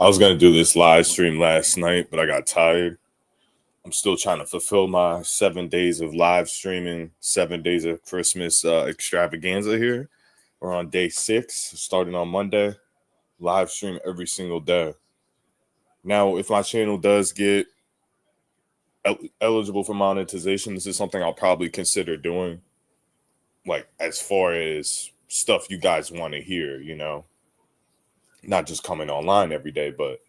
I was gonna do this live stream last night, but I got tired. I'm still trying to fulfill my 7 days of live streaming, 7 days of Christmas extravaganza here. We're on day 6, starting on Monday. Live stream every single day. Now, if my channel does get eligible for monetization, this is something I'll probably consider doing. Like as far as stuff you guys want to hear, not just coming online every day, but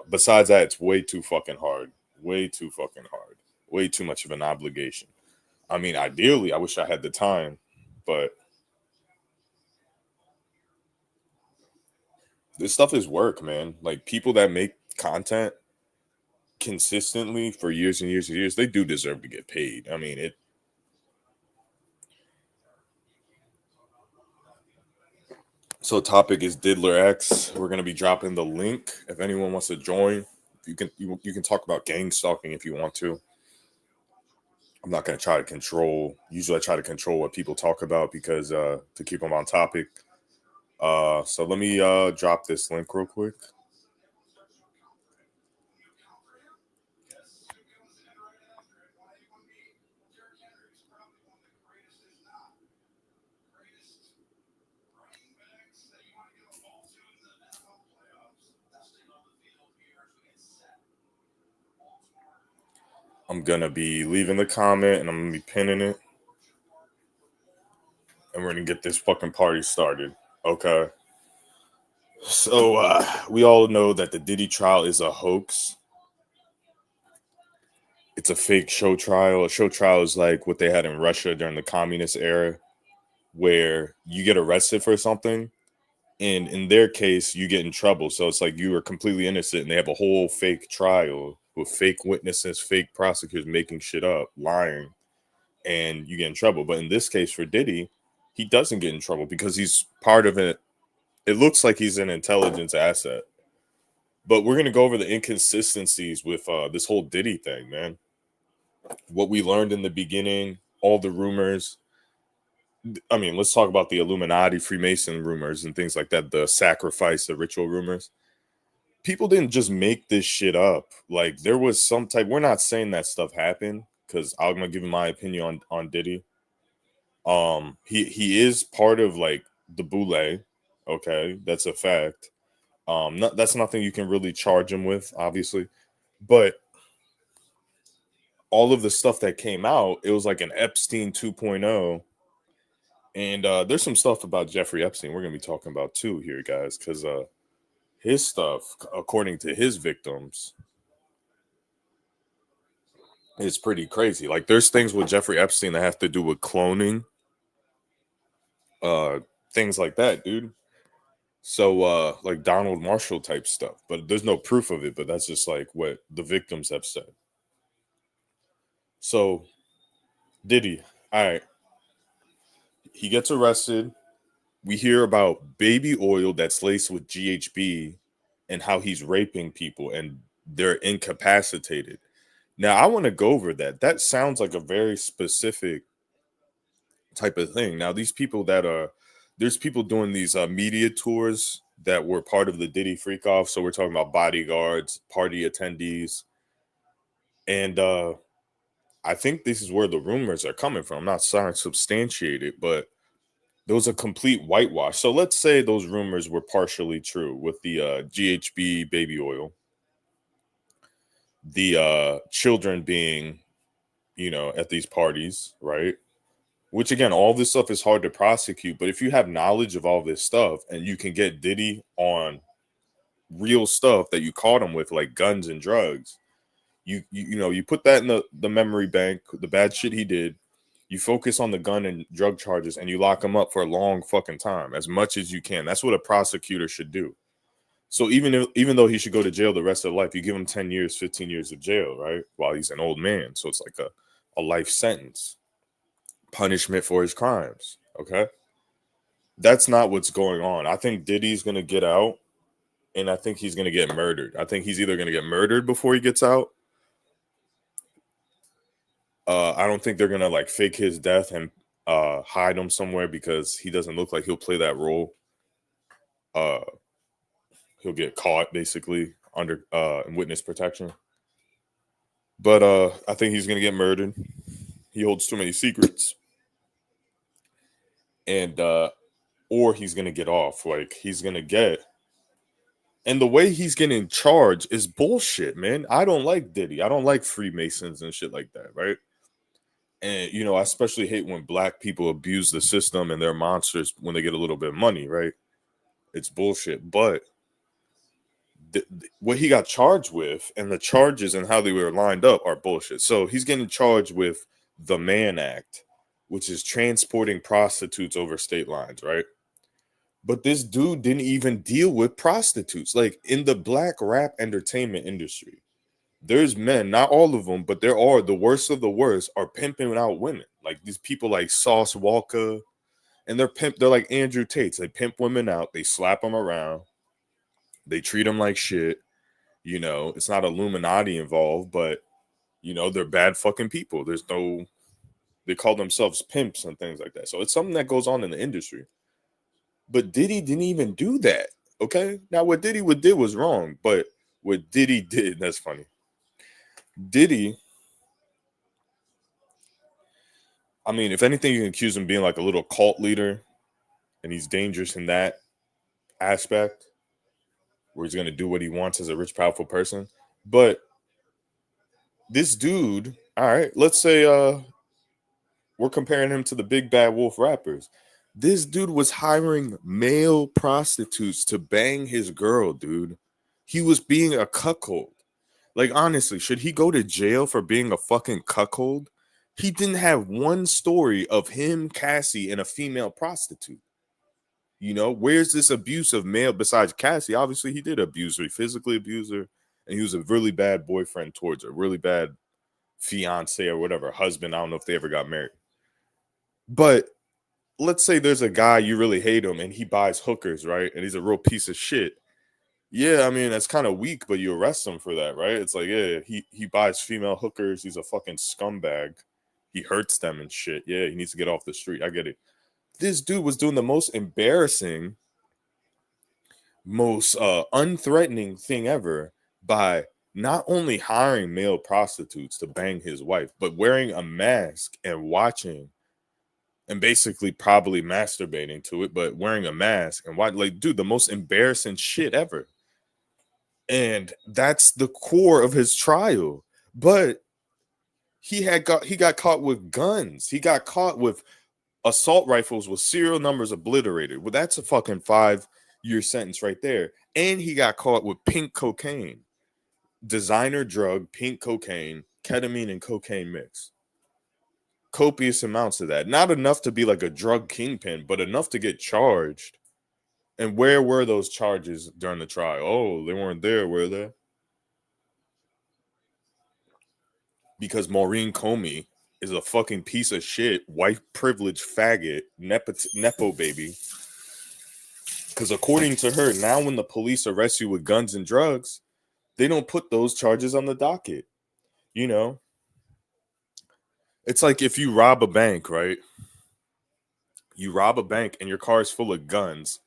besides that, it's way too fucking hard. Way too fucking hard. Way too much of an obligation. I mean, ideally, I wish I had the time, but this stuff is work, man. Like people that make content consistently for years and years and years, they do deserve to get paid. I mean, it. So topic is Diddler X. We're gonna be dropping the link if anyone wants to join. You can talk about gang stalking if you want to. I'm not gonna try to control. Usually, I try to control what people talk about because to keep them on topic. So let me drop this link real quick. I'm gonna be leaving the comment and I'm gonna be pinning it, and we're gonna get this fucking party started. Okay. So we all know that the Diddy trial is a hoax. It's a fake show trial. A show trial is like what they had in Russia during the communist era, where you get arrested for something, and in their case, you get in trouble. So it's like you are completely innocent, and they have a whole fake trial with fake witnesses, fake prosecutors making shit up, lying, and you get in trouble. But in this case, for Diddy, he doesn't get in trouble because he's part of it. It looks like he's an intelligence asset. But we're gonna go over the inconsistencies with this whole Diddy thing, man. What we learned in the beginning, all the rumors. I mean, let's talk about the Illuminati, Freemason rumors, and things like that. The sacrifice, the ritual rumors. People didn't just make this shit up. Like there was some type. We're not saying that stuff happened because I'm gonna give my opinion on Diddy. He is part of like the boule. Okay, that's a fact. That's nothing you can really charge him with, obviously. But all of the stuff that came out, it was like an Epstein 2.0. And there's some stuff about Jeffrey Epstein we're gonna be talking about too here, guys, because his stuff, according to his victims, is pretty crazy. Like there's things with Jeffrey Epstein that have to do with cloning, uh, things like that, dude. So like Donald Marshall type stuff, but there's no proof of it, but that's just like what the victims have said. So Diddy, all right, he gets arrested. We hear about baby oil that's laced with GHB and how he's raping people and they're incapacitated. Now I want to go over that. That sounds like a very specific type of thing. Now these people that are there's people doing these media tours that were part of the Diddy freak off. So we're talking about bodyguards, party attendees, and I think this is where the rumors are coming from. I'm not trying to substantiate it, but there was a complete whitewash. So let's say those rumors were partially true with the GHB baby oil, the children being, at these parties, right? Which again, all this stuff is hard to prosecute, but if you have knowledge of all this stuff and you can get Diddy on real stuff that you caught him with, like guns and drugs, you put that in the memory bank, the bad shit he did. You focus on the gun and drug charges and you lock him up for a long fucking time, as much as you can. That's what a prosecutor should do. So even though he should go to jail the rest of life, you give him 10 years, 15 years of jail, right? While he's an old man. So it's like a life sentence, punishment for his crimes. Okay. That's not what's going on. I think Diddy's gonna get out and I think he's gonna get murdered. I think he's either gonna get murdered before he gets out. I don't think they're gonna like fake his death and hide him somewhere because he doesn't look like he'll play that role. Uh He'll get caught basically under in witness protection. But I think he's gonna get murdered. He holds too many secrets, and or he's gonna get off. Like he's gonna get, and the way he's getting charged is bullshit, man. I don't like Diddy. I don't like Freemasons and shit like that, right? And I especially hate when black people abuse the system and they're monsters when they get a little bit of money, right? It's bullshit. But what he got charged with and the charges and how they were lined up are bullshit. So he's getting charged with the Mann Act, which is transporting prostitutes over state lines, right? But this dude didn't even deal with prostitutes. Like in the black rap entertainment industry, there's men, not all of them, but there are the worst of the worst are pimping out women. Like these people like Sauce Walker, and they're like Andrew Tates. They pimp women out, they slap them around, they treat them like shit. It's not Illuminati involved, but they're bad fucking people. They call themselves pimps and things like that. So it's something that goes on in the industry. But Diddy didn't even do that. Okay. Now what Diddy did was wrong, but what Diddy did, that's funny. Diddy, I mean, if anything, you can accuse him of being like a little cult leader, and he's dangerous in that aspect where he's going to do what he wants as a rich, powerful person. But this dude, all right, let's say we're comparing him to the big bad wolf rappers. This dude was hiring male prostitutes to bang his girl, dude. He was being a cuckold. Like, honestly, should he go to jail for being a fucking cuckold? He didn't have one story of him, Cassie, and a female prostitute. Where's this abuse of male besides Cassie? Obviously, he did abuse her. He physically abused her, and he was a really bad boyfriend towards her, really bad fiance or whatever, husband. I don't know if they ever got married. But let's say there's a guy you really hate him and he buys hookers, right? And he's a real piece of shit. Yeah, I mean, that's kind of weak, but you arrest him for that, right? It's like, yeah, he buys female hookers. He's a fucking scumbag. He hurts them and shit. Yeah, he needs to get off the street. I get it. This dude was doing the most embarrassing, most unthreatening thing ever by not only hiring male prostitutes to bang his wife, but wearing a mask and watching and basically probably masturbating to it, but wearing a mask and watch, like, dude, the most embarrassing shit ever. And that's the core of his trial. But he got caught with guns. He got caught with assault rifles with serial numbers obliterated. Well, that's a fucking 5-year sentence right there. And he got caught with pink cocaine, designer drug, pink cocaine, ketamine and cocaine mix. Copious amounts of that. Not enough to be like a drug kingpin, but enough to get charged. And where were those charges during the trial? Oh, they weren't there, were they? Because Maureen Comey is a fucking piece of shit, white privilege faggot, nepo baby. Because according to her, now when the police arrest you with guns and drugs, they don't put those charges on the docket. It's like if you rob a bank, right? You rob a bank and your car is full of guns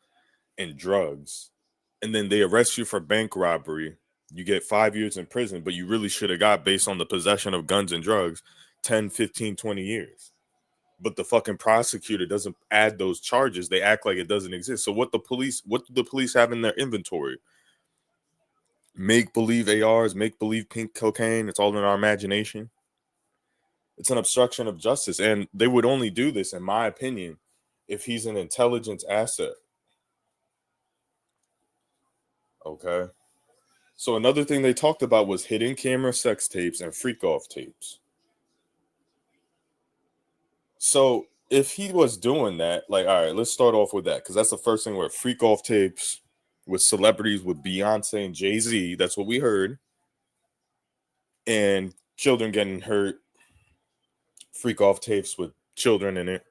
and drugs, and then they arrest you for bank robbery. You get 5 years in prison, but you really should have got, based on the possession of guns and drugs, 10, 15, 20 years. But the fucking prosecutor doesn't add those charges. They act like it doesn't exist. So what do the police have in their inventory? Make believe ARs, make believe pink cocaine. It's all in our imagination. It's an obstruction of justice. And they would only do this, in my opinion, if he's an intelligence asset. Okay. So another thing they talked about was hidden camera sex tapes and freak off tapes. So if he was doing that, like, all right, let's start off with that, because that's the first thing, where freak off tapes with celebrities, with Beyonce and Jay-Z. That's what we heard. And children getting hurt. Freak off tapes with children in it.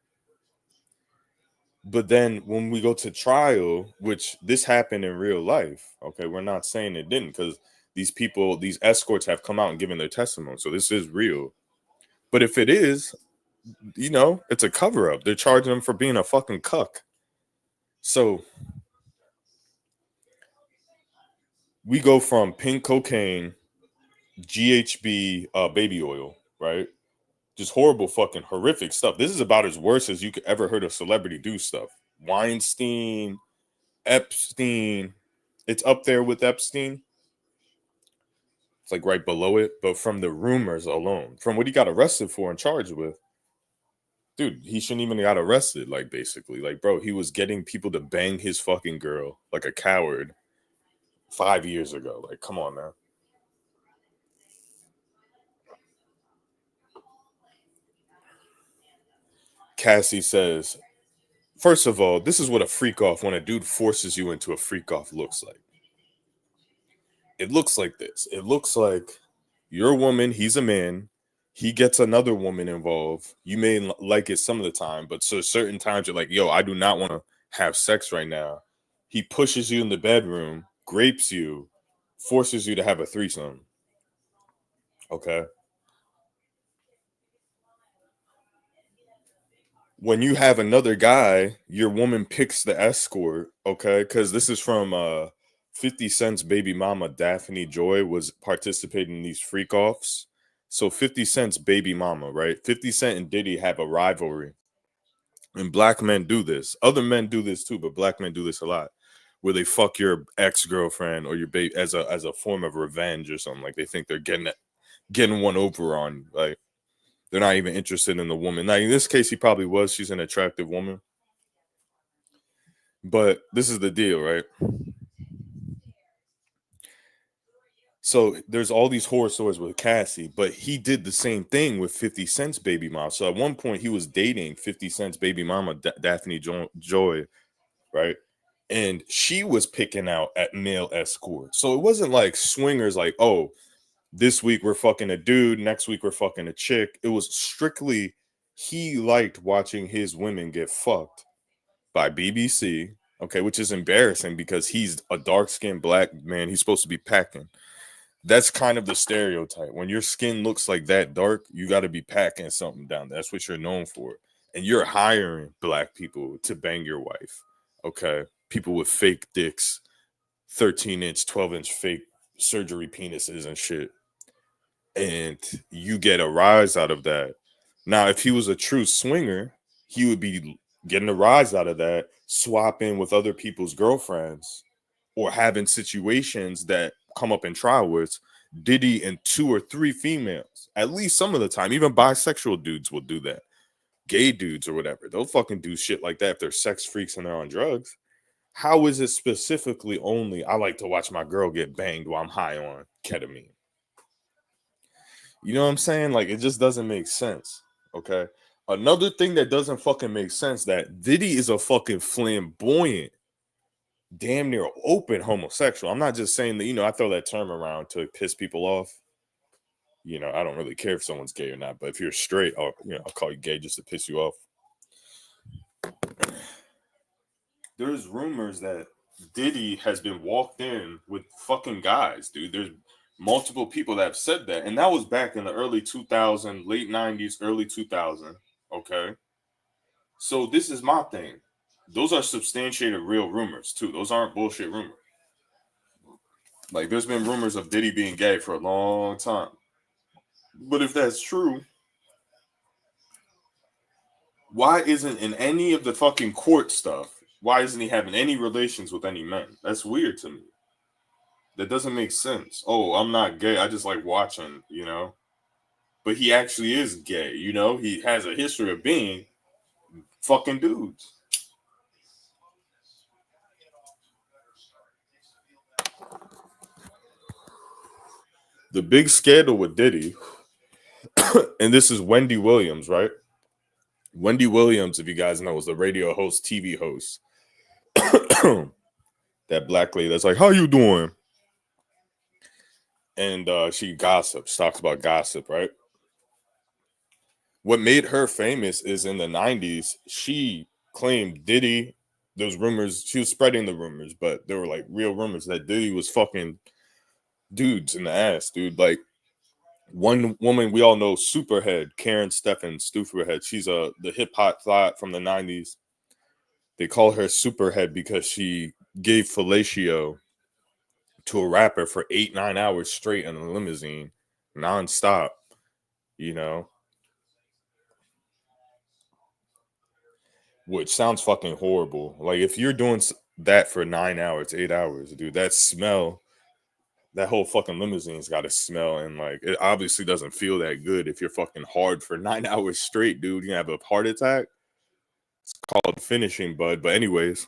But then when we go to trial, which this happened in real life, okay, we're not saying it didn't, because these people, these escorts have come out and given their testimony. So this is real. But if it is, it's a cover up. They're charging them for being a fucking cuck. So We go from pink cocaine, GHB, baby oil, right? Just horrible, fucking horrific stuff. This is about as worse as you could ever heard a celebrity do stuff. Weinstein, Epstein. It's up there with Epstein. It's like right below it. But from the rumors alone, from what he got arrested for and charged with, dude, he shouldn't even got arrested. Like, basically, like, bro, he was getting people to bang his fucking girl like a coward 5 years ago. Like, come on, man. Cassie says, first of all, this is what a freak off when a dude forces you into a freak off looks like. It looks like this. It looks like you're a woman, he's a man. He gets another woman involved. You may like it some of the time, but so certain times you're like, yo, I do not want to have sex right now. He pushes you in the bedroom, grapes you, forces you to have a threesome. Okay. When you have another guy, your woman picks the escort, okay? Because this is from 50 Cent's baby mama, Daphne Joy, was participating in these freak offs. So 50 Cent's baby mama, right? 50 Cent and Diddy have a rivalry. And black men do this. Other men do this too, but black men do this a lot. Where they fuck your ex-girlfriend or your baby as a form of revenge or something. Like they think they're getting one over on you. Like they're not even interested in the woman. Now, in this case, he probably was. She's an attractive woman. But this is the deal, right? So there's all these horror stories with Cassie, but he did the same thing with 50 Cent's baby mom. So at one point, he was dating 50 Cent's baby mama, Daphne Joy, right? And she was picking out at male escorts. So it wasn't like swingers, like, oh, this week we're fucking a dude, next week we're fucking a chick. It was strictly he liked watching his women get fucked by BBC, okay, which is embarrassing because he's a dark skinned black man. He's supposed to be packing. That's kind of the stereotype. When your skin looks like that dark, you got to be packing something down. That's what you're known for. And you're hiring black people to bang your wife, okay? People with fake dicks, 13-inch, 12-inch fake surgery penises and shit. And you get a rise out of that. Now, if he was a true swinger, he would be getting a rise out of that, swapping with other people's girlfriends or having situations that come up in trial where it's Diddy and 2 or 3 females. At least some of the time, even bisexual dudes will do that. Gay dudes or whatever, they'll fucking do shit like that if they're sex freaks and they're on drugs. How is it specifically only I like to watch my girl get banged while I'm high on ketamine? You know what I'm saying? Like, it just doesn't make sense. Okay. Another thing that doesn't fucking make sense, that Diddy is a fucking flamboyant, damn near open homosexual. I'm not just saying that, I throw that term around to piss people off. I don't really care if someone's gay or not, but if you're straight, I'll call you gay just to piss you off. There's rumors that Diddy has been walked in with fucking guys, dude. There's multiple people that have said that, and that was back in the early 2000s, late 90s, early 2000. Okay, so this is my thing. Those are substantiated real rumors too. Those aren't bullshit rumors. Like there's been rumors of Diddy being gay for a long time, but if that's true, why isn't in any of the fucking court stuff? Why isn't he having any relations with any men? That's weird to me. That doesn't make sense. Oh, I'm not gay. I just like watching. But he actually is gay. He has a history of being fucking dudes. The big scandal with Diddy, and this is Wendy Williams, right? Wendy Williams, if you guys know, is the radio host, TV host. That black lady that's like, how you doing? And she gossips, talks about gossip, right? What made her famous is in the 90s, she claimed Diddy, those rumors, she was spreading the rumors, but there were like real rumors that Diddy was fucking dudes in the ass, dude. Like one woman we all know, Superhead, Karen Stephan Superhead. She's the hip hop thought from the 90s. They call her Superhead because she gave fellatio to a rapper for 8-9 hours straight in a limousine, nonstop. You know, which sounds fucking horrible. Like if you're doing that for 9 hours, 8 hours, dude, that smell, that whole fucking limousine's got to smell, and like it obviously doesn't feel that good if you're fucking hard for 9 hours straight, dude. You have a heart attack. It's called finishing, bud. But anyways,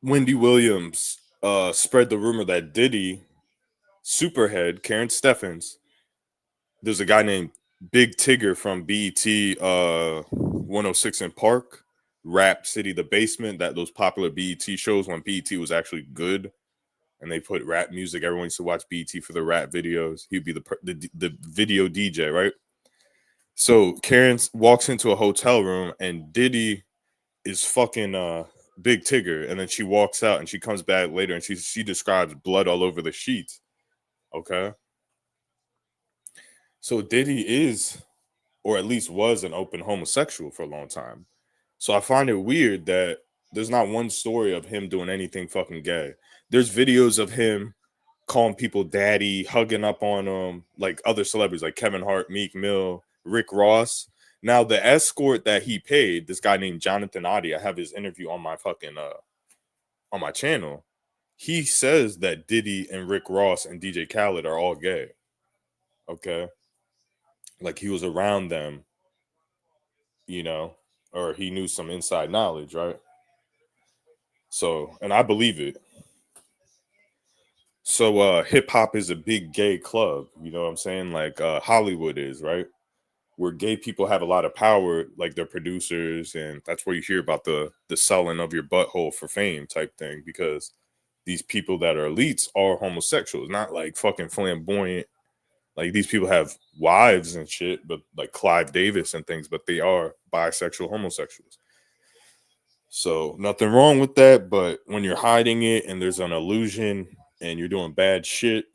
Wendy Williams spread the rumor that Diddy, Superhead, Karen Steffens, there's a guy named Big Tigger from BET 106 in Park, Rap City, The Basement, that those popular BET shows when BET was actually good and they put rap music. Everyone used to watch BET for the rap videos. He'd be the video DJ, right? So Karen walks into a hotel room and Diddy is fucking Big Tigger, and then she walks out and she comes back later and she describes blood all over the sheets. Okay. So Diddy is, or at least was, an open homosexual for a long time. So I find it weird that there's not one story of him doing anything fucking gay. There's videos of him calling people daddy, hugging up on them, like other celebrities like Kevin Hart, Meek Mill, Rick Ross. Now the escort that he paid, this guy named Jonathan Oddie, I have his interview on my fucking on my channel. He says that Diddy and Rick Ross and DJ Khaled are all gay. Okay. Like he was around them, you know, or he knew some inside knowledge, right? So, and I believe it. So hip hop is a big gay club, you know what I'm saying? Like Hollywood is, right? Where gay people have a lot of power, like they're producers, and that's where you hear about the selling of your butthole for fame type thing, because these people that are elites are homosexuals, not like fucking flamboyant. Like these people have wives and shit, but like Clive Davis and things, but they are bisexual homosexuals. So nothing wrong with that, but when you're hiding it and there's an illusion and you're doing bad shit,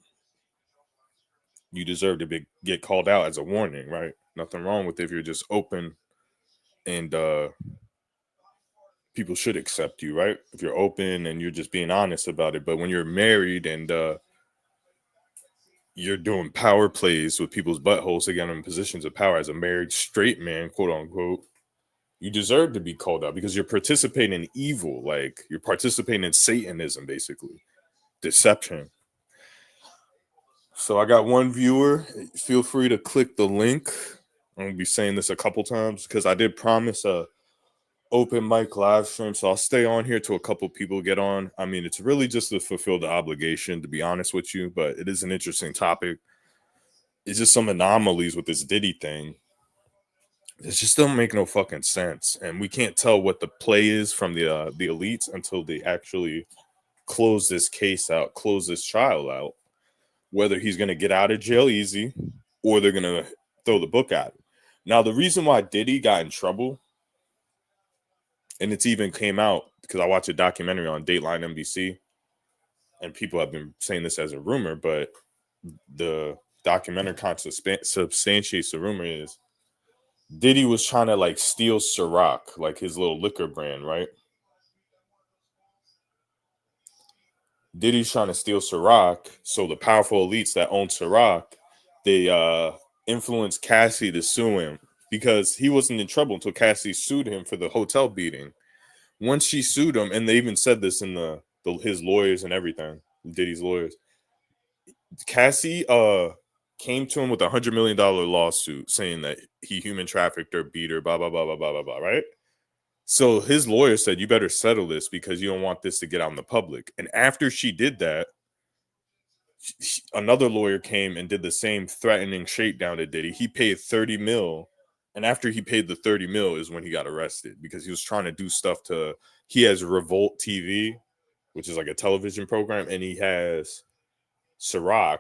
you deserve to get called out as a warning, right? Nothing wrong with it if you're just open, and people should accept you, right? If you're open and you're just being honest about it. But when you're married and you're doing power plays with people's buttholes to get them in positions of power as a married straight man, quote unquote, you deserve to be called out because you're participating in evil. Like you're participating in Satanism, basically, deception. So I got one viewer. Feel free to click the link. I'm gonna be saying this a couple times because I did promise a open mic live stream, so I'll stay on here till a couple people get on. I mean, it's really just to fulfill the obligation, to be honest with you, but it is an interesting topic. It's just some anomalies with this Diddy thing. It just don't make no fucking sense, and we can't tell what the play is from the elites until they actually close this case out, close this trial out. Whether he's gonna get out of jail easy, or they're gonna throw the book at him. Now, the reason why Diddy got in trouble, and it's even came out because I watched a documentary on Dateline NBC, and people have been saying this as a rumor, but the documentary kind of substantiates the rumor is Diddy was trying to like steal Ciroc, like his little liquor brand, right? Diddy's trying to steal Ciroc, so the powerful elites that own Ciroc, they influenced Cassie to sue him because he wasn't in trouble until Cassie sued him for the hotel beating. Once she sued him, and they even said this in his lawyers and everything, Diddy's lawyers. Cassie came to him with $100 million lawsuit saying that he human trafficked her, beat her, blah blah blah blah blah blah blah. Right? So his lawyer said, "You better settle this because you don't want this to get out in the public." And after she did that, another lawyer came and did the same threatening shakedown to Diddy. He paid 30 mil. And after he paid the 30 mil is when he got arrested because he was trying to do stuff to, he has Revolt TV, which is like a television program, and he has Ciroc.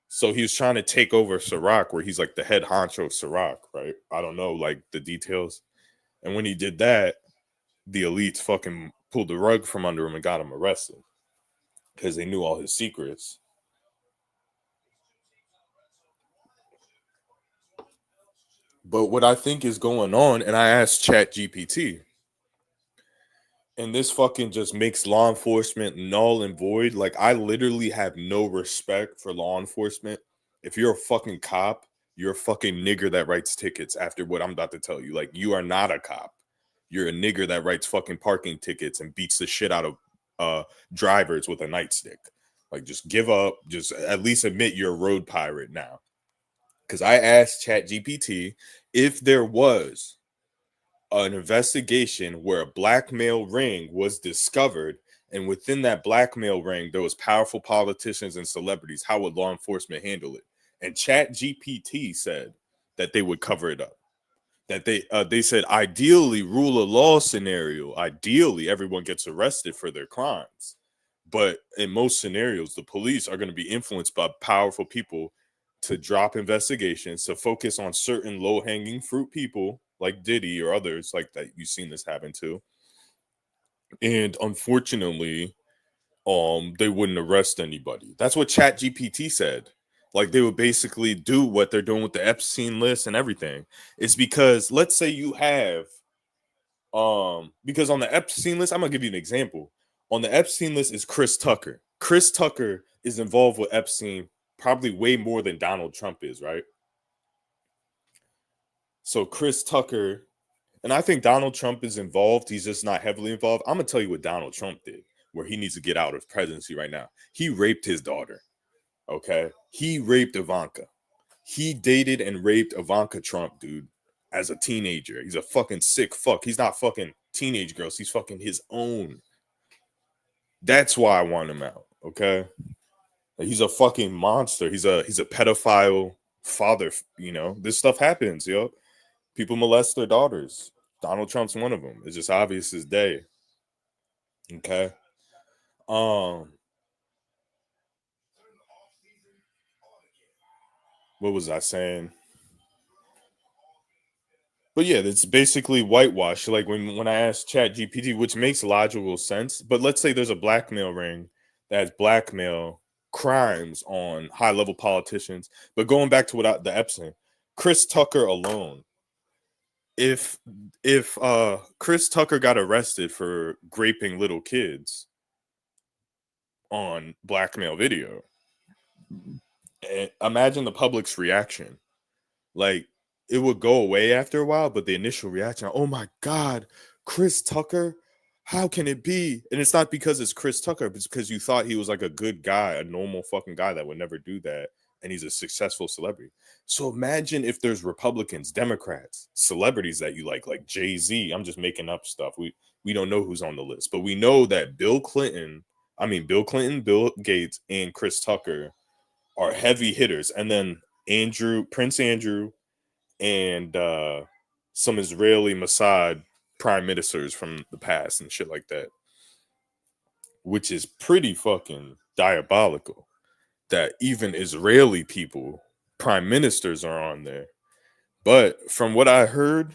So he was trying to take over Ciroc, where he's like the head honcho of Ciroc, right? I don't know, like the details. And when he did that, the elites fucking pulled the rug from under him and got him arrested because they knew all his secrets. But what I think is going on, and I asked Chat GPT, And this fucking just makes law enforcement null and void. Like, I literally have no respect for law enforcement. If you're a fucking cop, you're a fucking nigger that writes tickets after what I'm about to tell you. Like, you are not a cop. You're a nigger that writes fucking parking tickets and beats the shit out of uh drivers with a nightstick. Like, just give up. Just at least admit you're a road pirate now. Because I asked ChatGPT if there was an investigation where a blackmail ring was discovered, and within that blackmail ring there was powerful politicians and celebrities, how would law enforcement handle it? And Chat GPT said that they would cover it up. That they said ideally, rule of law scenario, ideally everyone gets arrested for their crimes, but in most scenarios the police are going to be influenced by powerful people to drop investigations, to focus on certain low-hanging fruit people like Diddy or others like that. You've seen this happen too. And unfortunately, they wouldn't arrest anybody. That's what Chat GPT said. Like, they would basically do what they're doing with the Epstein list and everything. It's because, let's say you have because on the Epstein list, I'm gonna give you an example. On the Epstein list is Chris Tucker. Chris Tucker is involved with Epstein probably way more than Donald Trump is, right? So Chris Tucker, and I think Donald Trump is involved. He's just not heavily involved. I'm gonna tell you what Donald Trump did, where he needs to get out of presidency right now. He raped his daughter. Okay, he raped Ivanka. He dated and raped Ivanka Trump, dude, as a teenager. He's a fucking sick fuck. He's not fucking teenage girls. He's fucking his own. That's why I want him out. Okay, like, he's a fucking monster. He's a pedophile father. You know, this stuff happens. Yo, people molest their daughters. Donald Trump's one of them. It's just obvious as day. Okay. Um, what was I saying? But yeah, it's basically whitewash. Like, when I asked Chat GPT, which makes logical sense. But let's say there's a blackmail ring that has blackmail crimes on high level politicians. But going back to the Epstein, Chris Tucker alone, if Chris Tucker got arrested for raping little kids on blackmail video, imagine the public's reaction. Like, it would go away after a while, but the initial reaction, oh my God, Chris Tucker, how can it be? And it's not because it's Chris Tucker, it's because you thought he was like a good guy, a normal fucking guy that would never do that, and he's a successful celebrity. So imagine if there's Republicans, Democrats, celebrities that you like Jay-Z. I'm just making up stuff. We don't know who's on the list, but we know that Bill Clinton, Bill Gates, and Chris Tucker are heavy hitters. And then Prince Andrew, and some Israeli Mossad prime ministers from the past and shit like that, which is pretty fucking diabolical. That even Israeli people, prime ministers, are on there. But from what I heard,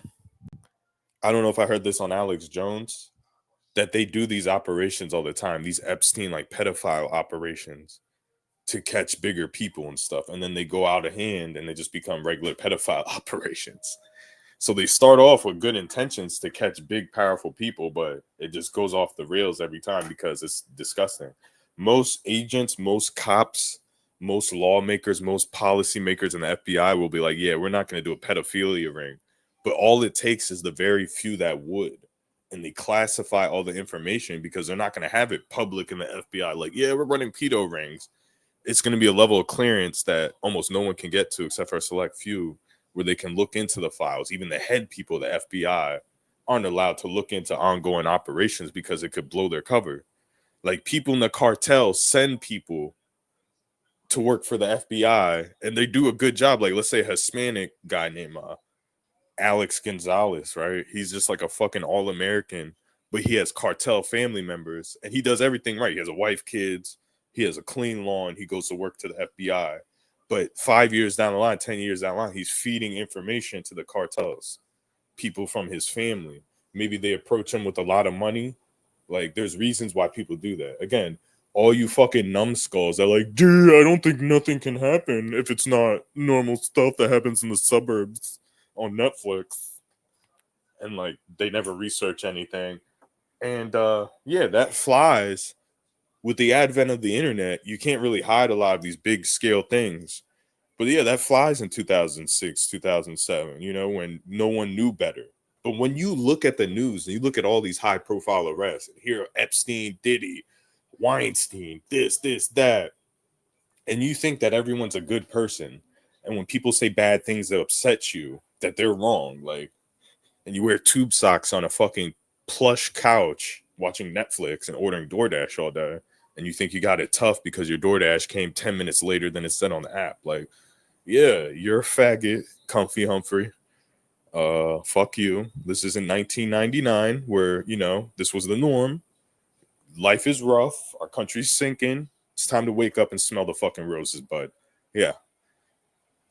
I don't know if I heard this on Alex Jones, that they do these operations all the time, these Epstein like pedophile operations to catch bigger people and stuff. And then they go out of hand and they just become regular pedophile operations. So they start off with good intentions to catch big, powerful people, but it just goes off the rails every time because it's disgusting. Most agents, most cops, most lawmakers, most policymakers in the FBI will be like, yeah, we're not going to do a pedophilia ring. But all it takes is the very few that would. And they classify all the information because they're not going to have it public in the FBI. Like, yeah, we're running pedo rings. It's going to be a level of clearance that almost no one can get to except for a select few, where they can look into the files. Even the head people, the FBI, aren't allowed to look into ongoing operations because it could blow their cover. Like, people in the cartel send people to work for the FBI and they do a good job. Like, let's say a Hispanic guy named Alex Gonzalez, right? He's just like a fucking all-American, but he has cartel family members and he does everything right. He has a wife, kids, he has a clean lawn, he goes to work to the FBI. But 5 years down the line, 10 years down the line, he's feeding information to the cartels, people from his family. Maybe they approach him with a lot of money. Like, there's reasons why people do that. Again, all you fucking numbskulls that like, dude, I don't think nothing can happen if it's not normal stuff that happens in the suburbs on Netflix. And like, they never research anything. And yeah, that flies with the advent of the internet. You can't really hide a lot of these big scale things. But yeah, that flies in 2006, 2007, when no one knew better. But when you look at the news and you look at all these high profile arrests, and here Epstein, Diddy, Weinstein, this, that, and you think that everyone's a good person. And when people say bad things that upset you, that they're wrong, like, and you wear tube socks on a fucking plush couch watching Netflix and ordering DoorDash all day, and you think you got it tough because your DoorDash came 10 minutes later than it said on the app. Like, yeah, you're a faggot, Comfy Humphrey. Fuck you. This isn't 1999 where, this was the norm. Life is rough. Our country's sinking. It's time to wake up and smell the fucking roses, bud. Yeah.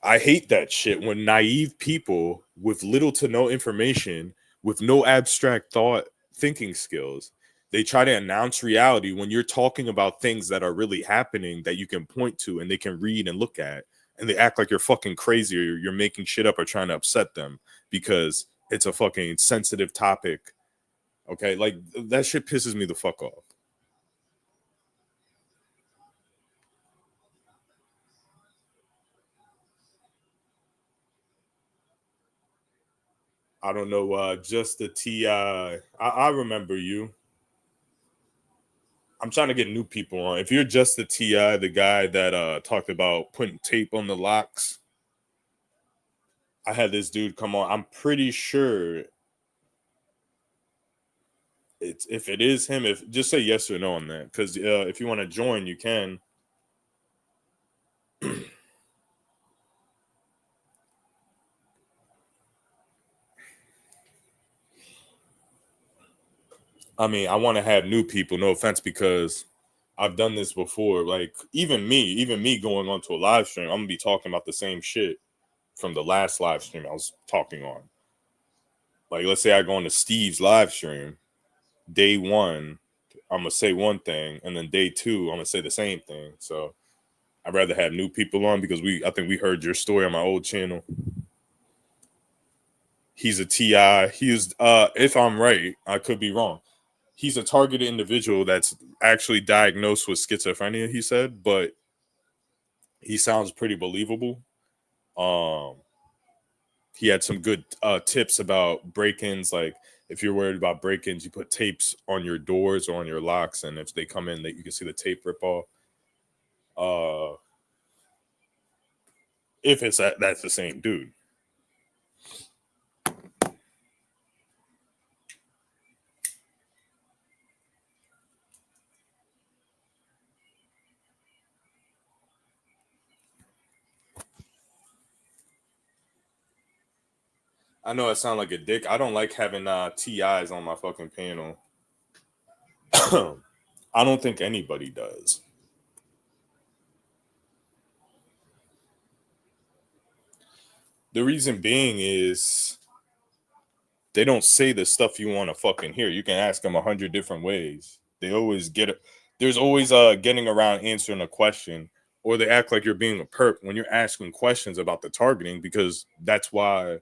I hate that shit when naive people with little to no information, with no abstract thought thinking skills, they try to announce reality when you're talking about things that are really happening that you can point to and they can read and look at. And they act like you're fucking crazy or you're making shit up or trying to upset them because it's a fucking sensitive topic. Okay. Like that shit pisses me the fuck off. I don't know. Just the Ti. I remember you. I'm trying to get new people on. If you're just the Ti, the guy that talked about putting tape on the locks, I had this dude come on. I'm pretty sure it's if it is him. If just say yes or no on that, because if you want to join, you can. I mean, I want to have new people. No offense, because I've done this before. Like even me going onto a live stream, I'm gonna be talking about the same shit from the last live stream I was talking on. Like, let's say I go on to Steve's live stream, day one, I'm gonna say one thing, and then day two, I'm gonna say the same thing. So I'd rather have new people on because I think we heard your story on my old channel. He's a TI. He is, if I'm right, I could be wrong. He's a targeted individual that's actually diagnosed with schizophrenia. He said, but he sounds pretty believable. Um, he had some good tips about break-ins. Like if you're worried about break-ins, you put tapes on your doors or on your locks, and if they come in, that you can see the tape rip off. Uh, if that's the same dude. I know it sounds like a dick. I don't like having TIs on my fucking panel. I don't think anybody does. The reason being is they don't say the stuff you want to fucking hear. You can ask them 100 different ways. They always get it. There's always getting around answering a question, or they act like you're being a perp when you're asking questions about the targeting because that's why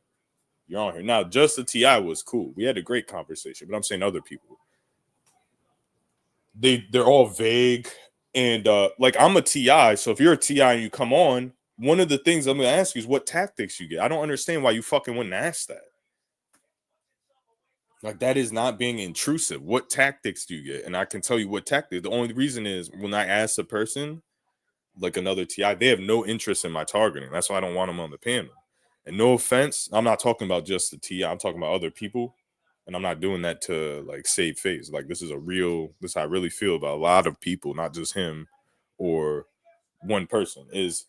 you're on here. Now, just the TI was cool. We had a great conversation, but I'm saying other people. They're all vague and like I'm a TI, so if you're a TI and you come on, one of the things I'm gonna ask you is what tactics you get. I don't understand why you fucking wouldn't ask that. Like that is not being intrusive. What tactics do you get? And I can tell you what tactic. The only reason is when I ask a person, like another TI, they have no interest in my targeting. That's why I don't want them on the panel. And no offense, I'm not talking about just the TI. I'm talking about other people. And I'm not doing that to like save face. Like this is how I really feel about a lot of people, not just him or one person. Is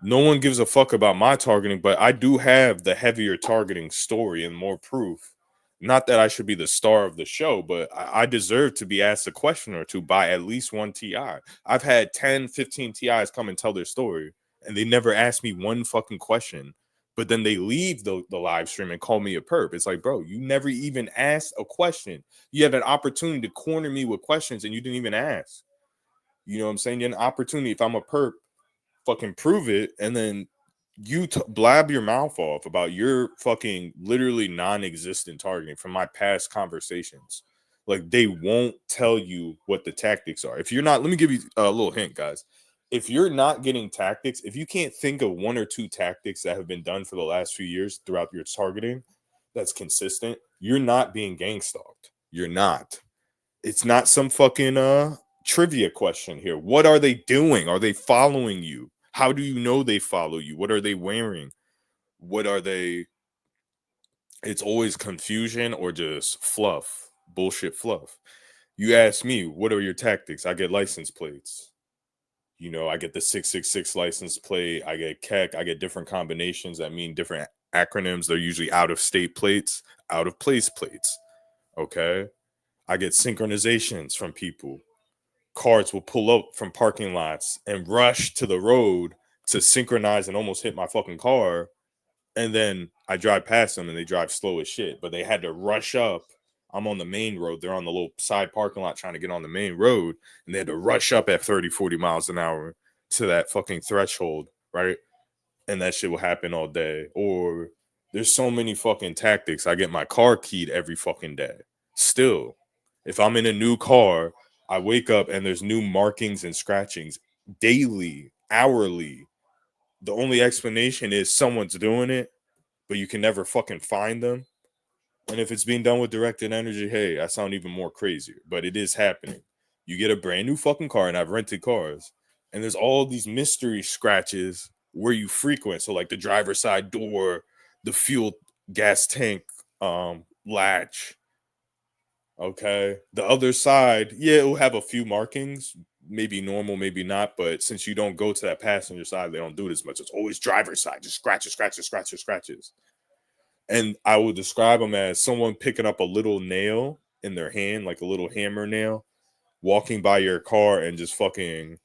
no one gives a fuck about my targeting, but I do have the heavier targeting story and more proof. Not that I should be the star of the show, but I deserve to be asked a question or two by at least one TI. I've had 10, 15 TIs come and tell their story, and they never ask me one fucking question. But then they leave the live stream and call me a perp. It's like, bro, you never even asked a question. You had an opportunity to corner me with questions, and you didn't even ask. You know what I'm saying? You had an opportunity. If I'm a perp, fucking prove it, and then you blab your mouth off about your fucking literally non-existent targeting from my past conversations. Like they won't tell you what the tactics are. If you're not, let me give you a little hint, guys. If you're not getting tactics, if you can't think of one or two tactics that have been done for the last few years throughout your targeting that's consistent, you're not being gang stalked. You're not. It's not some fucking trivia question here. What are they doing? Are they following you? How do you know they follow you? What are they wearing? What are they? It's always confusion or just fluff, bullshit fluff. You ask me, what are your tactics? I get license plates. I get the 666 license plate. I get KEC. I get different combinations that mean different acronyms. They're usually out of state plates, out of place plates. Okay. I get synchronizations from people. Cars will pull up from parking lots and rush to the road to synchronize and almost hit my fucking car. And then I drive past them and they drive slow as shit. But they had to rush up. I'm on the main road. They're on the little side parking lot trying to get on the main road. And they had to rush up at 30, 40 miles an hour to that fucking threshold, right? And that shit will happen all day. Or there's so many fucking tactics. I get my car keyed every fucking day. Still, if I'm in a new car, I wake up and there's new markings and scratchings daily, hourly. The only explanation is someone's doing it, but you can never fucking find them. And if it's being done with directed energy, hey, I sound even more crazier, but it is happening. You get a brand new fucking car, and I've rented cars, and there's all these mystery scratches where you frequent. So like the driver's side door, the fuel gas tank latch. Okay. The other side, yeah, it will have a few markings, maybe normal, maybe not. But since you don't go to that passenger side, they don't do it as much. It's always driver's side, just scratches, scratches, scratches, scratches. And I would describe them as someone picking up a little nail in their hand, like a little hammer nail, walking by your car and just fucking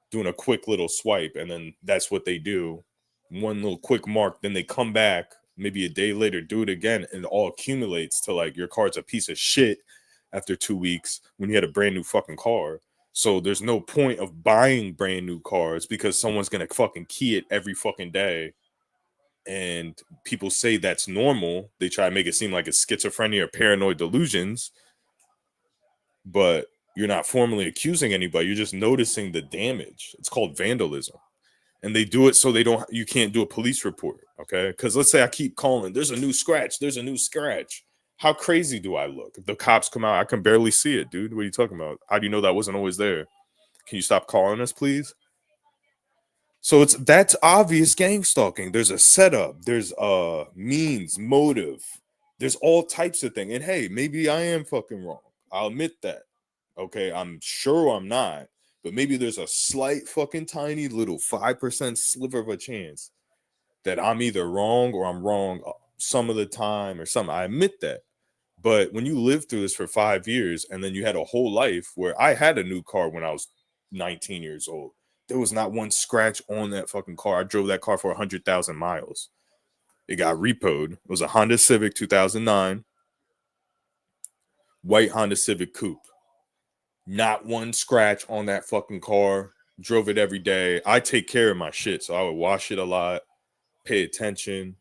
doing a quick little swipe. And then that's what they do. One little quick mark. Then they come back maybe a day later, do it again, and it all accumulates to like your car's a piece of shit after 2 weeks when you had a brand new fucking car. So there's no point of buying brand new cars because someone's gonna fucking key it every fucking day. And people say that's normal. They try to make it seem like it's schizophrenia or paranoid delusions, but you're not formally accusing anybody. You're just noticing the damage. It's called vandalism. And they do it so you can't do a police report. Okay. Because let's say I keep calling, there's a new scratch. There's a new scratch. How crazy do I look? If the cops come out, I can barely see it, dude. What are you talking about? How do you know that wasn't always there? Can you stop calling us, please? So that's obvious gang stalking. There's a setup, there's means, motive, there's all types of things. And hey, maybe I am fucking wrong. I'll admit that. Okay, I'm sure I'm not, but maybe there's a slight fucking tiny little 5% sliver of a chance that I'm either wrong or I'm wrong some of the time or something. I admit that. But when you live through this for 5 years and then you had a whole life where I had a new car when I was 19 years old, there was not one scratch on that fucking car. I drove that car for 100,000 miles. It got repoed. It was a Honda Civic 2009, white Honda Civic Coupe. Not one scratch on that fucking car. Drove it every day. I take care of my shit, so I would wash it a lot, pay attention.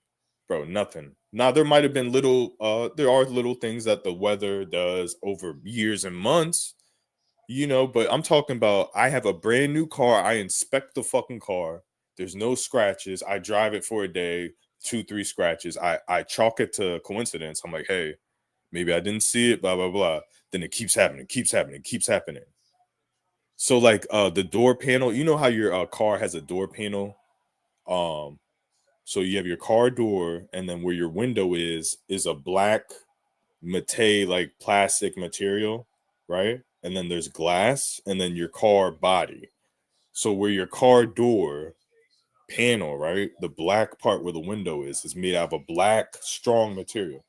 Bro, nothing. Now there might have been there are little things that the weather does over years and months, but I'm talking about I have a brand new car. I inspect the fucking car. There's no scratches. I drive it for a day, 2, 3 scratches. I chalk it to coincidence. I'm like, hey, maybe I didn't see it, blah, blah, blah. Then it keeps happening, keeps happening, keeps happening. So like the door panel, you know how your car has a door panel? So you have your car door, and then where your window is a black matte like plastic material, right? And then there's glass, and then your car body. So where your car door panel, right? The black part where the window is made out of a black strong material.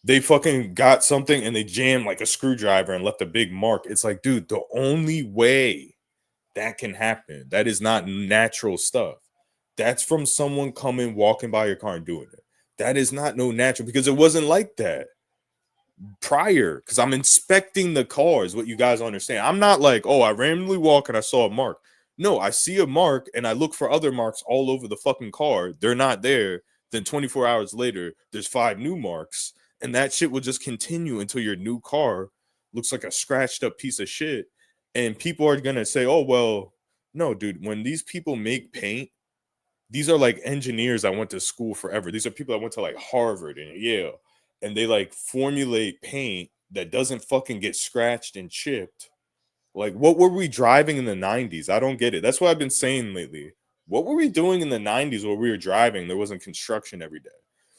They fucking got something and they jammed like a screwdriver and left a big mark. It's like, dude, the only way that can happen, that is not natural stuff. That's from someone coming, walking by your car and doing it. That is not no natural, because it wasn't like that prior, because I'm inspecting the cars. What you guys understand, I'm not like, oh, I randomly walk and I saw a mark. No, I see a mark and I look for other marks all over the fucking car. They're not there. Then 24 hours later, there's 5 new marks, and that shit will just continue until your new car looks like a scratched up piece of shit. And people are gonna say, oh well, no, dude, when these people make paint, these are like engineers that went to school forever. These are people that went to like Harvard and Yale, and they like formulate paint that doesn't fucking get scratched and chipped. Like, what were we driving in the 90s? I don't get it. That's what I've been saying lately. What were we doing in the 90s where we were driving? There wasn't construction every day.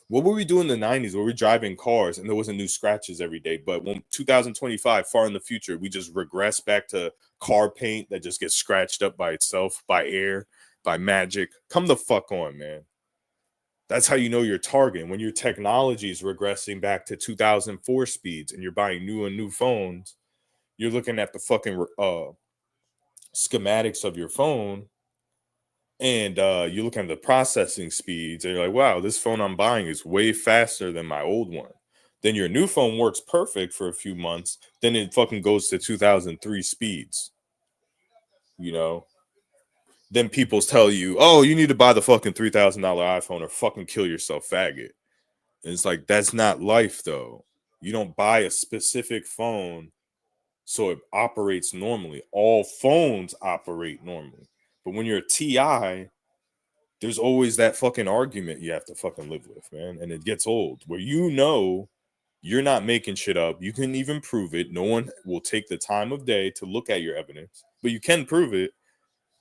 What were we doing in the 90s where we were driving cars and there wasn't new scratches every day? But when 2025, far in the future, we just regress back to car paint that just gets scratched up by itself, by air, by magic. Come the fuck on, man. That's how you know you're targeting when your technology is regressing back to 2004 speeds and you're buying new and new phones. You're looking at the fucking schematics of your phone and you look at the processing speeds and you're like, wow, this phone I'm buying is way faster than my old one. Then your new phone works perfect for a few months, then it fucking goes to 2003 speeds, you know. Then people tell you, oh, you need to buy the fucking $3,000 iPhone or fucking kill yourself, faggot. And it's like, that's not life though. You don't buy a specific phone so it operates normally. All phones operate normally. But when you're a TI, there's always that fucking argument you have to fucking live with, man. And it gets old where you know you're not making shit up. You can even prove it. No one will take the time of day to look at your evidence, but you can prove it.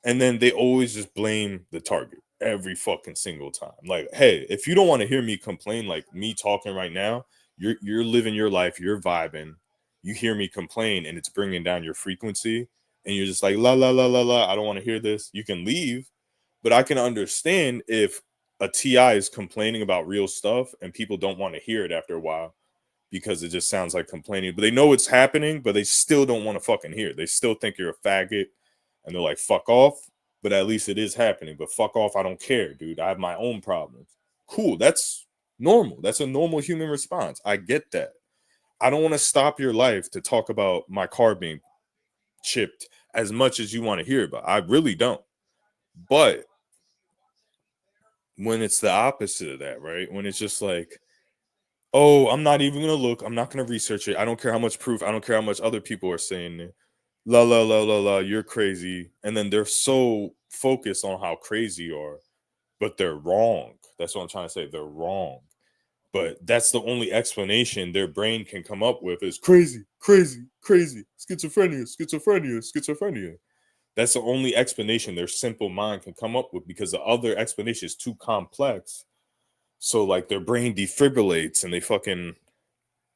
And then they always just blame the target every fucking single time. Like, hey, if you don't want to hear me complain, like me talking right now, you're living your life, you're vibing. You hear me complain, and it's bringing down your frequency, and you're just like la la la la la. I don't want to hear this. You can leave, but I can understand if a TI is complaining about real stuff and people don't want to hear it after a while because it just sounds like complaining. But they know it's happening, but they still don't want to fucking hear it. They still think you're a faggot and they're like, fuck off. But at least it is happening. But fuck off, I don't care, dude. I have my own problems. Cool. That's normal. That's a normal human response. I get that. I don't want to stop your life to talk about my car being chipped as much as you want to hear about. I really don't. But when it's the opposite of that, right? When it's just like, oh, I'm not even gonna look, I'm not gonna research it. I don't care how much proof, I don't care how much other people are saying it. La la la la la, you're crazy. And then they're so focused on how crazy you are, but they're wrong. That's what I'm trying to say. They're wrong. But that's the only explanation their brain can come up with is crazy, crazy, crazy, schizophrenia, schizophrenia, schizophrenia. That's the only explanation their simple mind can come up with because the other explanation is too complex. So like their brain defibrillates and they fucking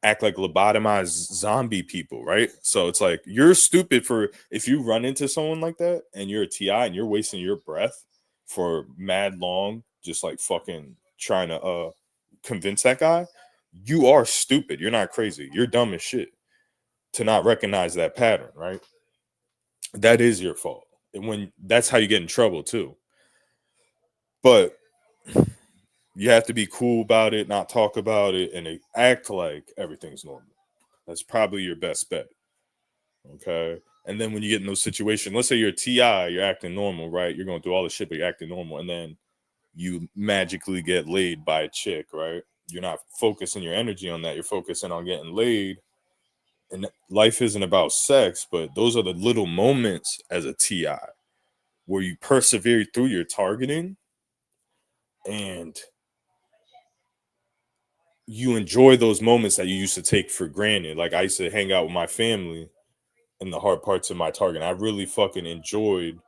act like lobotomized zombie people, right? So it's like you're stupid for if you run into someone like that and you're a TI and you're wasting your breath for mad long, just like fucking trying to convince that guy, you are stupid. You're not crazy. You're dumb as shit to not recognize that pattern, right? That is your fault. And when that's how you get in trouble too. But you have to be cool about it, not talk about it, and act like everything's normal. That's probably your best bet. Okay. And then when you get in those situations, let's say you're a TI, you're acting normal, right? You're going through all the shit, but you're acting normal. And then you magically get laid by a chick, right? You're not focusing your energy on that. You're focusing on getting laid. And life isn't about sex, but those are the little moments as a TI where you persevere through your targeting and you enjoy those moments that you used to take for granted. Like I used to hang out with my family in the hard parts of my target. I really fucking enjoyed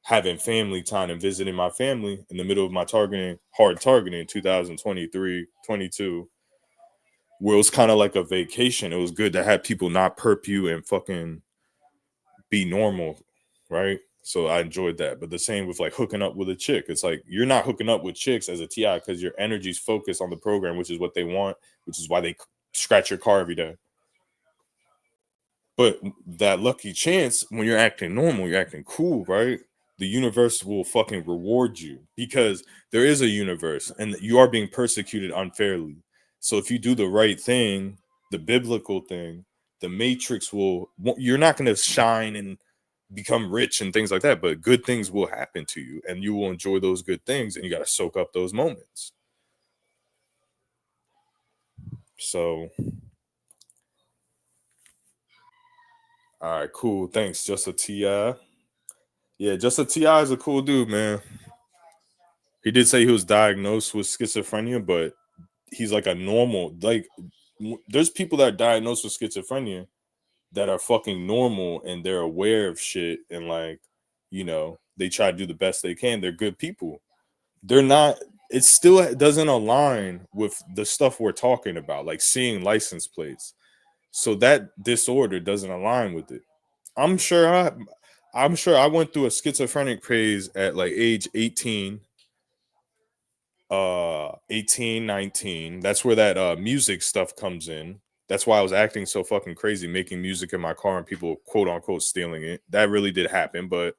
having family time and visiting my family in the middle of my targeting, hard targeting in 2023, 22, where it was kind of like a vacation. It was good to have people not perp you and fucking be normal, right? So I enjoyed that. But the same with like hooking up with a chick. It's like you're not hooking up with chicks as a TI because your energy's focused on the program, which is what they want, which is why they scratch your car every day. But that lucky chance, when you're acting normal, you're acting cool, right? The universe will fucking reward you because there is a universe and you are being persecuted unfairly. So if you do the right thing, the biblical thing, the matrix will, you're not going to shine and become rich and things like that, but good things will happen to you and you will enjoy those good things and you got to soak up those moments. So All right, cool. Thanks. Just a Ti. Yeah, just a Ti is a cool dude, man. He did say he was diagnosed with schizophrenia, but he's like a normal. Like, there's people that are diagnosed with schizophrenia that are fucking normal and they're aware of shit and like, they try to do the best they can. They're good people. They're not. It still doesn't align with the stuff we're talking about, like seeing license plates. So that disorder doesn't align with it. I'm sure I I'm sure I went through a schizophrenic phase at like age 18, 18, 19. That's where that music stuff comes in. That's why I was acting so fucking crazy, making music in my car and people quote unquote stealing it. That really did happen, but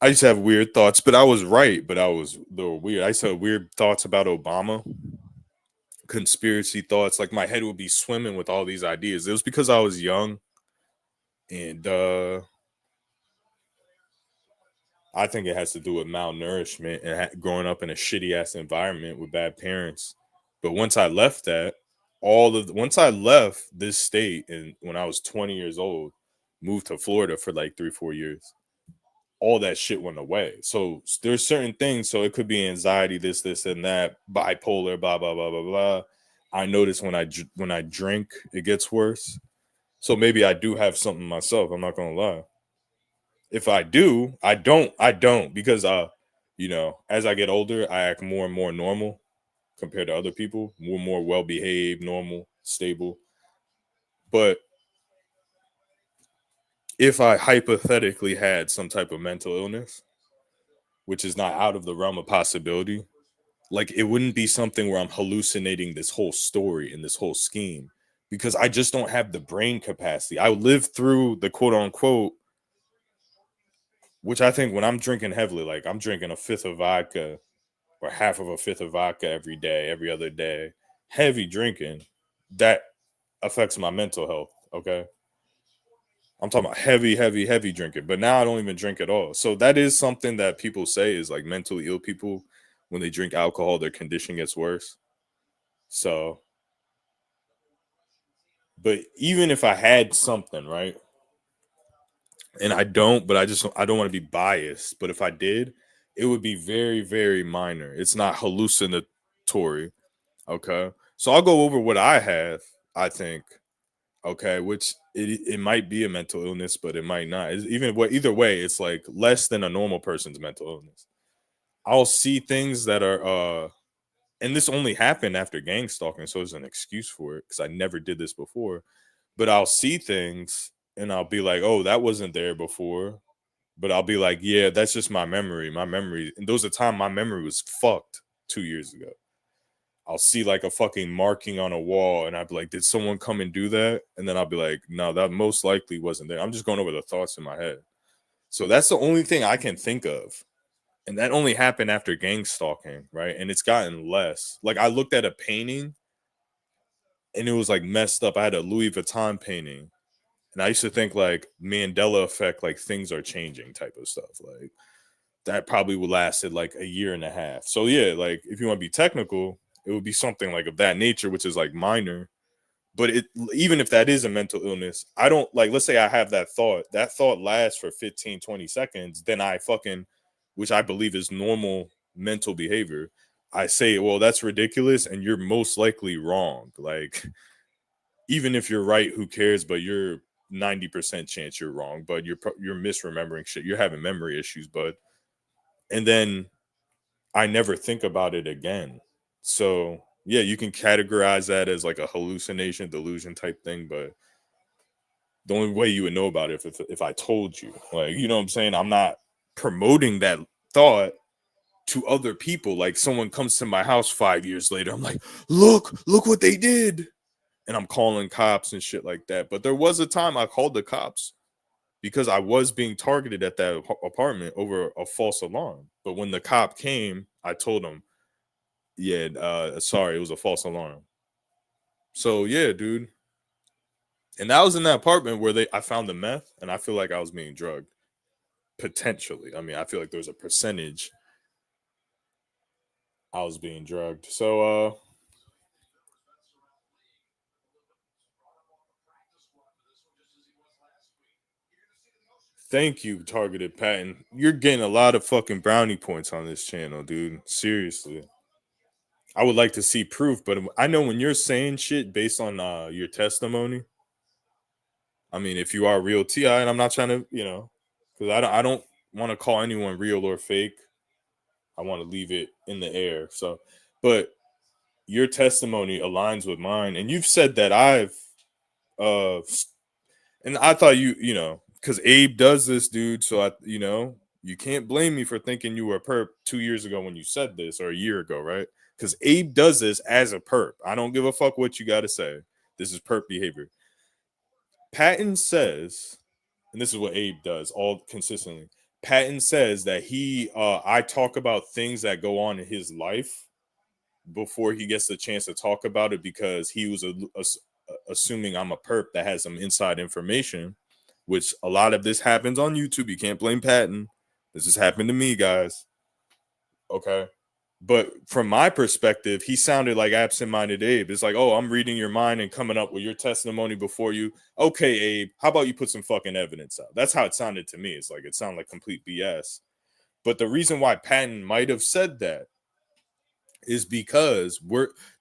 I used to have weird thoughts, but I was right, but they were weird. I used to have weird thoughts about Obama, conspiracy thoughts. Like my head would be swimming with all these ideas. It was because I was young and I think it has to do with malnourishment and growing up in a shitty ass environment with bad parents. But once I left that, once I left this state and when I was 20 years old, moved to Florida for like 3 4 years, all that shit went away. So there's certain things. So it could be anxiety, this, and that, bipolar, blah blah blah blah blah. I notice when I drink, it gets worse. So maybe I do have something myself. I'm not gonna lie. If I do, I don't because as I get older, I act more and more normal compared to other people, more well behaved, normal, stable. But if I hypothetically had some type of mental illness, which is not out of the realm of possibility, like it wouldn't be something where I'm hallucinating this whole story and this whole scheme because I just don't have the brain capacity. I lived through the quote unquote, which I think when I'm drinking heavily, like I'm drinking a fifth of vodka or half of a fifth of vodka every day, every other day, heavy drinking, that affects my mental health. Okay. I'm talking about heavy, heavy, heavy drinking, but now I don't even drink at all. So that is something that people say is like mentally ill people, when they drink alcohol, their condition gets worse. So, but even if I had something, right, and I don't, but I don't want to be biased. But if I did, it would be very, very minor. It's not hallucinatory. Okay. So I'll go over what I have, I think. Okay, which it might be a mental illness, but it might not. Either way, it's like less than a normal person's mental illness. I'll see things that are and this only happened after gang stalking, so it's an excuse for it because I never did this before. But I'll see things and I'll be like, oh, that wasn't there before. But I'll be like, yeah, that's just my memory. My memory, and those are time my memory was fucked 2 years ago. I'll see like a fucking marking on a wall, and I'd be like, "Did someone come and do that?" And then I'll be like, "No, that most likely wasn't there." I'm just going over the thoughts in my head. So that's the only thing I can think of, and that only happened after gang stalking, right? And it's gotten less. Like I looked at a painting, and it was like messed up. I had a Louis Vuitton painting, and I used to think like Mandela effect, like things are changing, type of stuff. Like that probably would lasted like a year and a half. So yeah, like if you want to be technical, it would be something like of that nature, which is like minor. But even if that is a mental illness, I don't like, let's say I have that thought lasts for 15, 20 seconds, then I fucking, which I believe is normal mental behavior. I say, well, that's ridiculous, and you're most likely wrong. Like, even if you're right, who cares? But you're 90% chance you're wrong, but you're misremembering shit. You're having memory issues, but and then I never think about it again. So yeah, you can categorize that as like a hallucination, delusion type thing, but the only way you would know about it if I told you, like, you know what I'm saying? I'm not promoting that thought to other people. Like someone comes to my house 5 years later, I'm like, look what they did, and I'm calling cops and shit like that. But there was a time I called the cops because I was being targeted at that apartment over a false alarm. But when the cop came, I told him, yeah, sorry, it was a false alarm. So yeah, dude. And that was in that apartment where I found the meth, and I feel like I was being drugged. Potentially. I mean, I feel like there was a percentage I was being drugged. So Thank you, Targeted Patent. You're getting a lot of fucking brownie points on this channel, dude. Seriously. I would like to see proof, but I know when you're saying shit based on your testimony, I mean, if you are real Ti, and I'm not trying to, because I don't want to call anyone real or fake. I want to leave it in the air. So, but your testimony aligns with mine, and you've said that uh, and I thought because Abe does this, dude. So you can't blame me for thinking you were a perp 2 years ago when you said this, or a year ago, right? Because Abe does this as a perp. I don't give a fuck what you got to say. This is perp behavior. Patton says, and this is what Abe does all consistently. Patton says that I talk about things that go on in his life before he gets the chance to talk about it because he was assuming I'm a perp that has some inside information, which a lot of this happens on YouTube. You can't blame Patton. This has happened to me, guys. Okay. But from my perspective, he sounded like absent-minded Abe. It's like, oh, I'm reading your mind and coming up with your testimony before you. Okay, Abe, how about you put some fucking evidence out? That's how it sounded to me. It's like it sounded like complete BS. But the reason why Patton might have said that is because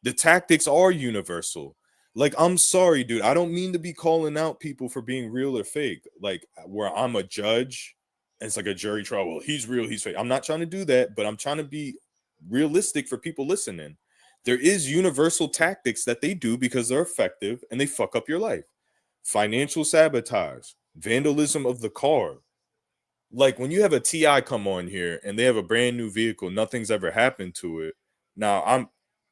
the tactics are universal. Like, I'm sorry, dude. I don't mean to be calling out people for being real or fake. Like, where I'm a judge and it's like a jury trial. Well, he's real, he's fake. I'm not trying to do that, but I'm trying to be realistic for people listening. There is universal tactics that they do because they're effective and they fuck up your life. Financial sabotage, vandalism of the car. Like when you have a TI come on here and they have a brand new vehicle, nothing's ever happened to it. Now, I'm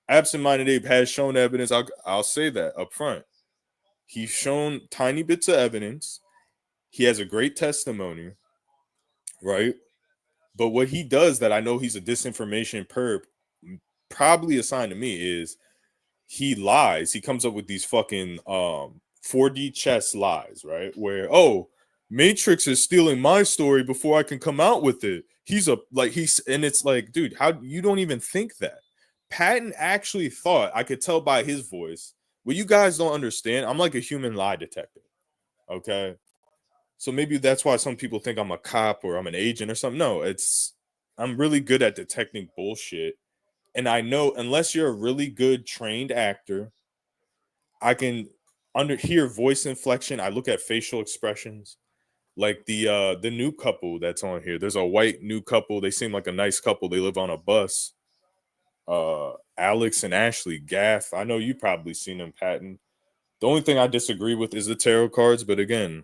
absent-minded Abe has shown evidence. I'll say that up front. He's shown tiny bits of evidence. He has a great testimony, right? But what he does that I know he's a disinformation perp, probably assigned to me, is he lies. He comes up with these fucking 4D chess lies, right? Where, oh, Matrix is stealing my story before I can come out with it. And it's like, dude, how you don't even think that? Patton actually thought I could tell by his voice. What you guys don't understand, I'm like a human lie detector. Okay. So maybe that's why some people think I'm a cop or I'm an agent or something. No, I'm really good at detecting bullshit. And I know unless you're a really good trained actor, I can hear voice inflection. I look at facial expressions. Like the new couple that's on here. There's a white new couple. They seem like a nice couple. They live on a bus. Alex and Ashley Gaff. I know you probably seen them, Patton. The only thing I disagree with is the tarot cards, but again,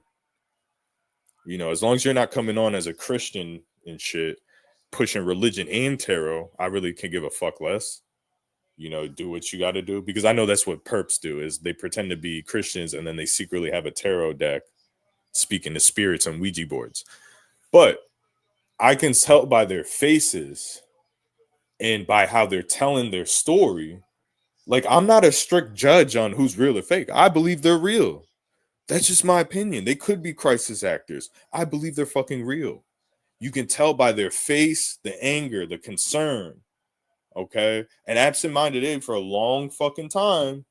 as long as you're not coming on as a Christian and shit, pushing religion and tarot, I really can give a fuck less. Do what you got to do, because I know that's what perps do, is they pretend to be Christians and then they secretly have a tarot deck speaking to spirits and Ouija boards. But I can tell by their faces and by how they're telling their story. Like, I'm not a strict judge on who's real or fake. I believe they're real. That's just my opinion. They could be crisis actors. I believe they're fucking real. You can tell by their face, the anger, the concern. Okay. And absent-minded Abe, for a long fucking time,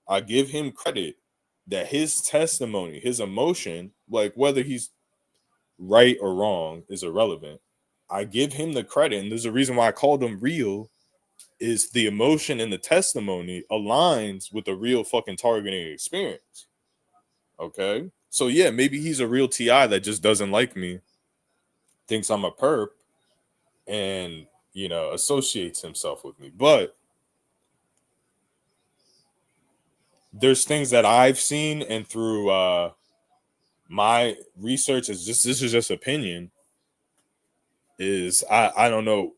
I give him credit that his testimony, his emotion, like whether he's right or wrong is irrelevant. I give him the credit. And there's a reason why I called him real, is the emotion in the testimony aligns with the real fucking targeting experience. Okay. So yeah, maybe he's a real TI that just doesn't like me, thinks I'm a perp, and associates himself with me. But there's things that I've seen, and through my research, this is just opinion, is I don't know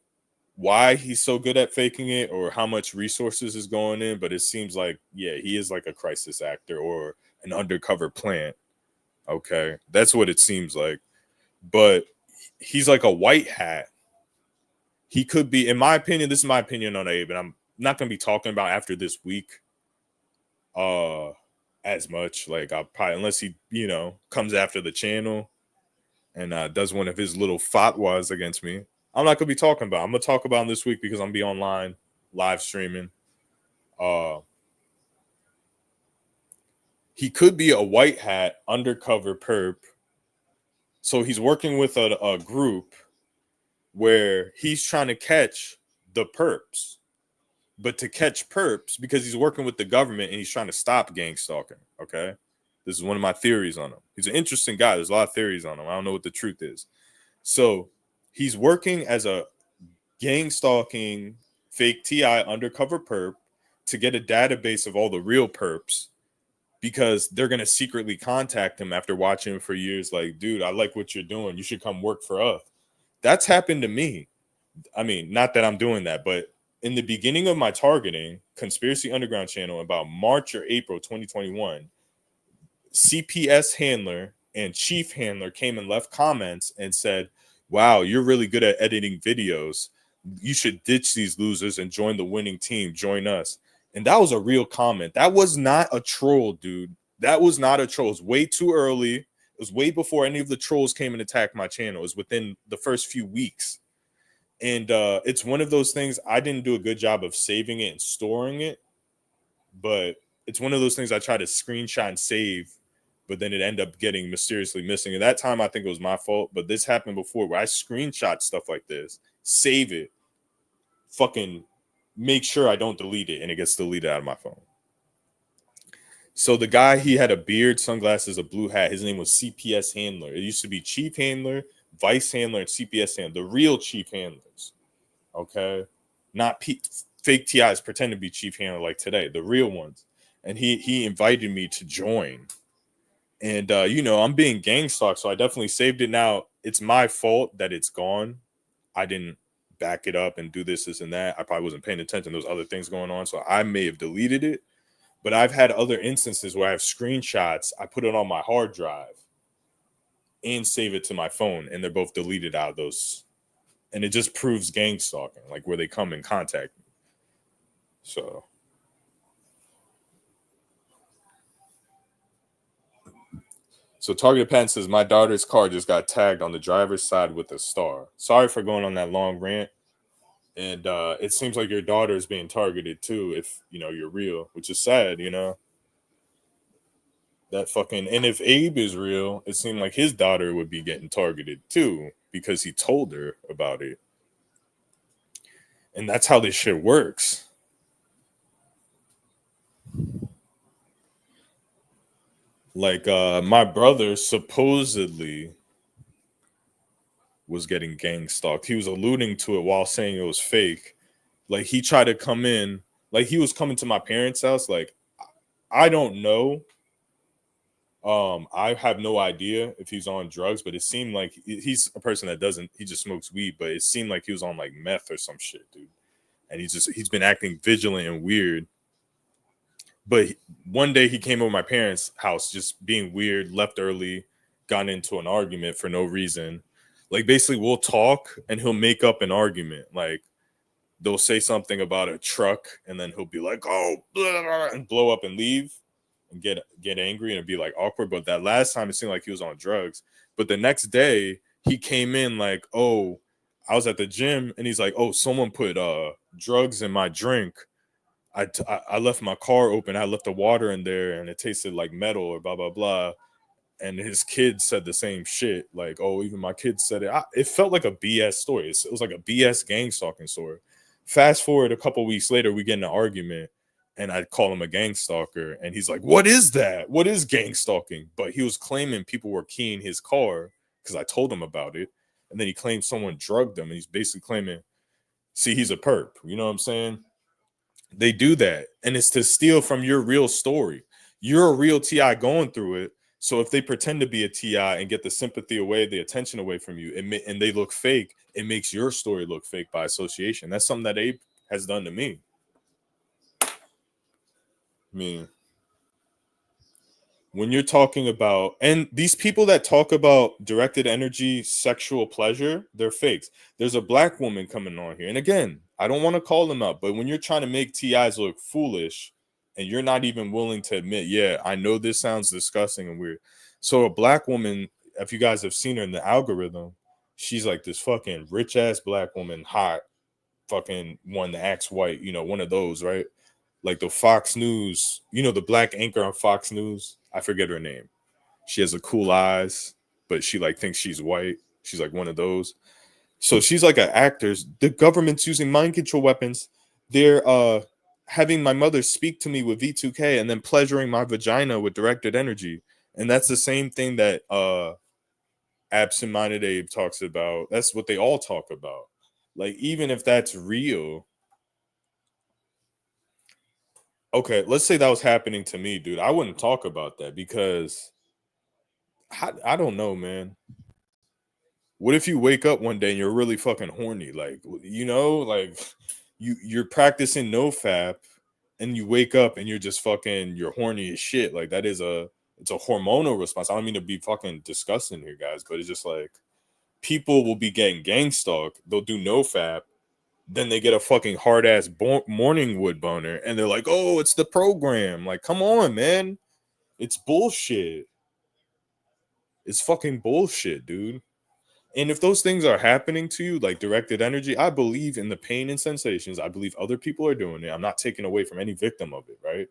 why he's so good at faking it or how much resources is going in, but it seems like, yeah, he is like a crisis actor or an undercover plant. Okay. That's what it seems like. But he's like a white hat. He could be, in my opinion, this is my opinion on Abe, and I'm not going to be talking about after this week as much. Like, I'll probably, unless he, comes after the channel and does one of his little fatwas against me, I'm not going to be talking about. I'm going to talk about him this week because I'm going to be online live streaming. He could be a white hat undercover perp. So he's working with a group where he's trying to catch the perps. But to catch perps, because he's working with the government and he's trying to stop gang stalking. Okay. This is one of my theories on him. He's an interesting guy. There's a lot of theories on him. I don't know what the truth is. So he's working as a gang stalking fake TI undercover perp to get a database of all the real perps, because they're going to secretly contact him after watching him for years. Like, dude, I like what you're doing. You should come work for us. That's happened to me. I mean, not that I'm doing that, but in the beginning of my targeting, Conspiracy Underground channel, about March or April 2021, CPS handler and chief handler came and left comments and said, wow, you're really good at editing videos. You should ditch these losers and join the winning team. Join us. And that was a real comment. That was not a troll, dude. That was not a troll. It was way too early. It was way before any of the trolls came and attacked my channel. It was within the first few weeks. And it's one of those things, I didn't do a good job of saving it and storing it, but it's one of those things I try to screenshot and save, but then it ended up getting mysteriously missing. And that time I think it was my fault, but this happened before where I screenshot stuff like this, save it, fucking make sure I don't delete it, and it gets deleted out of my phone. So the guy, he had a beard, sunglasses, a blue hat. His name was CPS handler. It used to be chief handler, vice handler, and CPS handler, the real chief handlers. Okay, not fake TIs pretend to be chief handler like today, the real ones. And he invited me to join. And I'm being gang stalked, so I definitely saved it. Now it's my fault that it's gone. I didn't back it up and do this and that. I probably wasn't paying attention. There was other things going on, so I may have deleted it. But I've had other instances where I have screenshots, I put it on my hard drive and save it to my phone, and they're both deleted out of those. And it just proves gang stalking, like where they come and contact me. So Targeted Patton says, my daughter's car just got tagged on the driver's side with a star. Sorry for going on that long rant. And it seems like your daughter is being targeted too, if you're real, which is sad, that fucking. And if Abe is real, it seemed like his daughter would be getting targeted too, because he told her about it. And that's how this shit works. Like my brother supposedly was getting gang stalked. He was alluding to it while saying it was fake. Like he tried to come in, like he was coming to my parents' house. Like I don't know. I have no idea if he's on drugs, but it seemed like he's a person that doesn't. He just smokes weed, but it seemed like he was on like meth or some shit, dude. And he's been acting vigilant and weird. But one day he came over my parents' house, just being weird, left early, got into an argument for no reason. Like basically we'll talk and he'll make up an argument. Like they'll say something about a truck and then he'll be like, oh, blah, blah, and blow up and leave and get angry and be like awkward. But that last time it seemed like he was on drugs. But the next day he came in like, oh, I was at the gym, and he's like, oh, someone put drugs in my drink. I left my car open. I left the water in there and it tasted like metal or blah, blah, blah. And his kids said the same shit. Like, oh, even my kids said it. It felt like a BS story. It was like a BS gang stalking story. Fast forward a couple weeks later, we get in an argument and I call him a gang stalker. And he's like, what is that? What is gang stalking? But he was claiming people were keying his car because I told him about it. And then he claimed someone drugged him. And he's basically claiming, see, he's a perp. You know what I'm saying? They do that. And it's to steal from your real story. You're a real TI going through it. So if they pretend to be a TI and get the sympathy away, the attention away from you, and they look fake, it makes your story look fake by association. That's something that Abe has done to me. I mean, when you're talking about, and these people that talk about directed energy, sexual pleasure, they're fakes. There's a black woman coming on here. And again, I don't want to call them out, but when you're trying to make TIs look foolish and you're not even willing to admit, yeah, I know this sounds disgusting and weird. So a black woman, if you guys have seen her in the algorithm, she's like this fucking rich ass black woman, hot, fucking one that acts white, one of those, right? like the Fox News, the black anchor on Fox News. I forget her name. She has a cool eyes, but she like thinks she's white. She's like one of those. So she's like an actor. The government's using mind control weapons. They're having my mother speak to me with V2K and then pleasuring my vagina with directed energy. And that's the same thing that absent-minded Abe talks about. That's what they all talk about. Like, even if that's real, okay, let's say that was happening to me, dude. I wouldn't talk about that because I don't know, man. What if you wake up one day and you're really fucking horny? Like, like you're practicing no fap and you wake up and you're just fucking you're horny as shit. Like that is it's a hormonal response. I don't mean to be fucking disgusting here, guys, but it's just like people will be getting gang stalked. They'll do no fap, then they get a fucking hard ass morning wood boner, and they're like, "Oh, it's the program." Like, come on, man, it's bullshit. It's fucking bullshit, dude. And if those things are happening to you, like directed energy, I believe in the pain and sensations. I believe other people are doing it. I'm not taking away from any victim of it, right?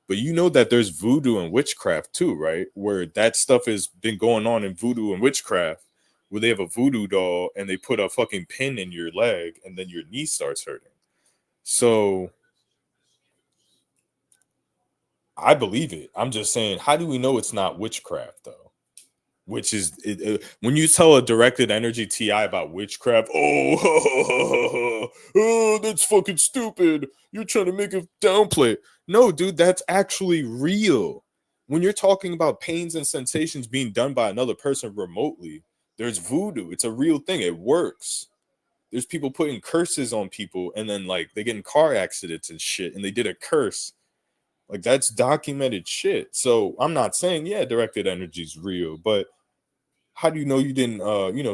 But you know that there's voodoo and witchcraft too, right? Where that stuff has been going on in voodoo and witchcraft, where they have a voodoo doll and they put a fucking pin in your leg and then your knee starts hurting. So I believe it. I'm just saying, how do we know it's not witchcraft though? Which is when you tell a directed energy TI about witchcraft, oh, that's fucking stupid. You're trying to make a downplay. No, dude, that's actually real. When you're talking about pains and sensations being done by another person remotely, there's voodoo. It's a real thing. It works. There's people putting curses on people and then like they get in car accidents and shit and they did a curse. Like that's documented shit. So I'm not saying, yeah, directed energy is real, but how do you know you didn't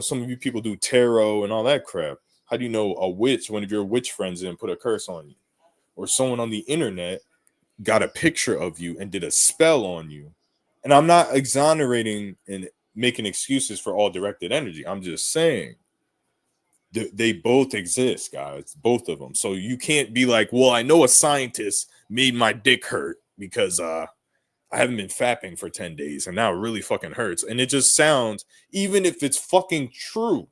some of you people do tarot and all that crap? How do you know a witch, one of your witch friends didn't put a curse on you? Or someone on the internet got a picture of you and did a spell on you? And I'm not exonerating and making excuses for all directed energy. I'm just saying they both exist, guys, both of them. So you can't be like, well, I know a scientist made my dick hurt because I haven't been fapping for 10 days and now it really fucking hurts. And it just sounds, even if it's fucking true,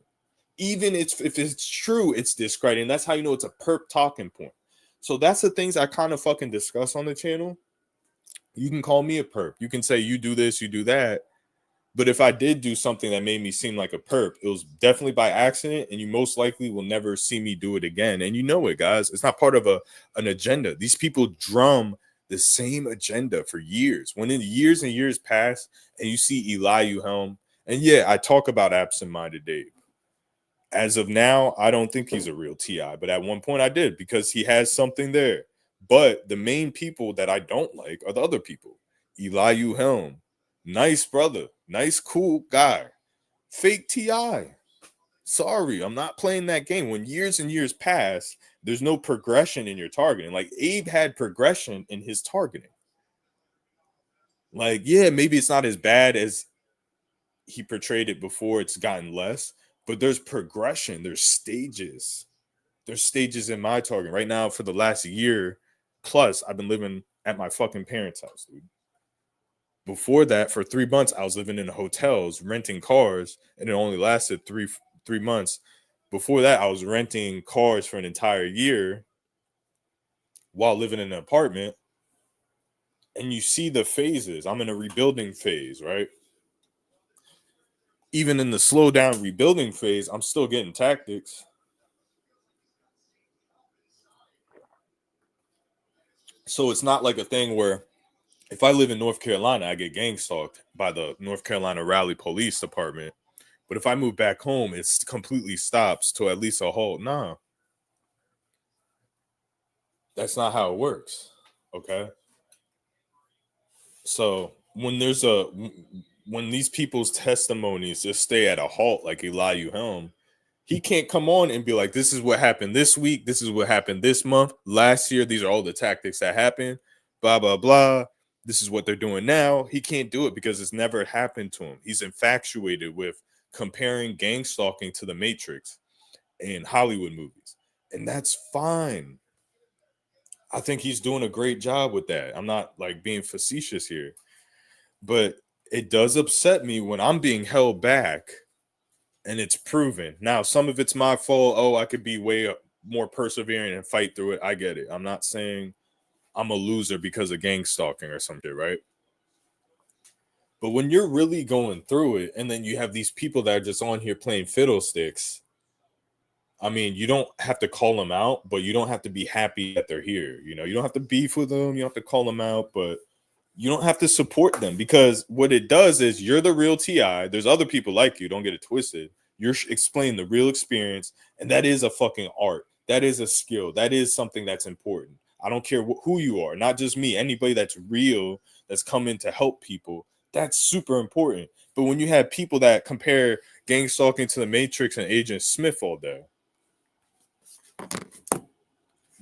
if it's true, it's discrediting. That's how you know it's a perp talking point. So that's the things I kind of fucking discuss on the channel. You can call me a perp. You can say you do this, you do that. But if I did do something that made me seem like a perp, it was definitely by accident, and you most likely will never see me do it again. And you know it, guys. It's not part of an agenda. These people drum the same agenda for years. When in years and years pass, and you see Elihu Helm, and yeah, I talk about absent-minded Dave. As of now, I don't think he's a real TI, but at one point I did because he has something there. But the main people that I don't like are the other people. Elihu Helm, nice brother, nice, cool guy. Fake TI. Sorry, I'm not playing that game. When years and years pass, there's no progression in your targeting. Like Abe had progression in his targeting. Like, yeah, maybe it's not as bad as he portrayed it before. It's gotten less, but there's progression. There's stages. There's stages in my targeting. Right now, for the last year plus, I've been living at my fucking parents' house, dude. Before that, for 3 months, I was living in hotels, renting cars, and it only lasted three months. Before that, I was renting cars for an entire year while living in an apartment. And you see the phases. I'm in a rebuilding phase, right? Even in the slow down rebuilding phase, I'm still getting tactics. So it's not like a thing where if I live in North Carolina, I get gang stalked by the North Carolina Raleigh Police Department. But if I move back home, it completely stops to at least a halt. Nah, that's not how it works. Okay. So when these people's testimonies just stay at a halt, like Elihu Helm, he can't come on and be like, this is what happened this week, this is what happened this month, last year, these are all the tactics that happened, blah blah blah. This is what they're doing now. He can't do it because it's never happened to him. He's infatuated with comparing gang stalking to the Matrix in Hollywood movies. And that's fine. I think he's doing a great job with that. I'm not like being facetious here, but it does upset me when I'm being held back and it's proven. Now, some of it's my fault. Oh, I could be way more persevering and fight through it. I get it. I'm not saying I'm a loser because of gang stalking or something, right? But when you're really going through it, and then you have these people that are just on here playing fiddlesticks, I mean, you don't have to call them out, but you don't have to be happy that they're here. You know, you don't have to beef with them. You don't have to call them out, but you don't have to support them because what it does is you're the real TI. There's other people like you. Don't get it twisted. You're explaining the real experience, and that is a fucking art. That is a skill. That is something that's important. I don't care who you are, not just me. Anybody that's real, that's coming to help people, that's super important. But when you have people that compare gang stalking to the Matrix and Agent Smith all day,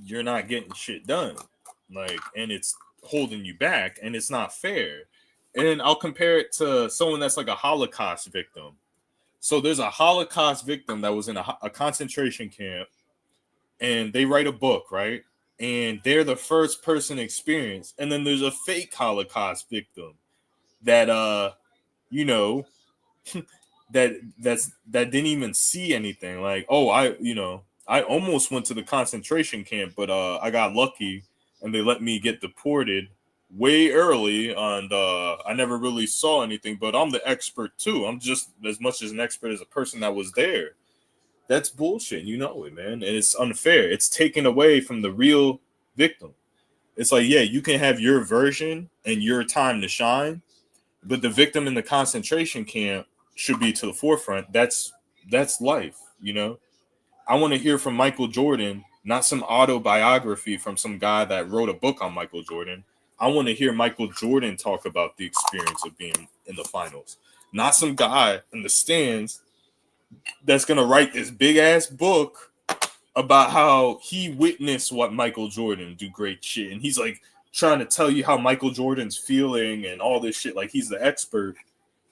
you're not getting shit done. Like, and it's holding you back, and it's not fair. And I'll compare it to someone that's like a Holocaust victim. So there's a Holocaust victim that was in a concentration camp, and they write a book, right? And they're the first person experience. And then there's a fake Holocaust victim that you know, that didn't even see anything. Like, oh, I almost went to the concentration camp, but I got lucky and they let me get deported way early, and I never really saw anything. But I'm the expert too. I'm just as much as an expert as a person that was there. That's bullshit. You know it, man, and it's unfair. It's taken away from the real victim. It's like, yeah, you can have your version and your time to shine, but the victim in the concentration camp should be to the forefront. That's life, you know. I want to hear from Michael Jordan, not some autobiography from some guy that wrote a book on Michael Jordan. I want to hear Michael Jordan talk about the experience of being in the finals, not some guy in the stands that's gonna write this big ass book about how he witnessed what Michael Jordan do great shit, and he's like trying to tell you how Michael Jordan's feeling and all this shit, like he's the expert.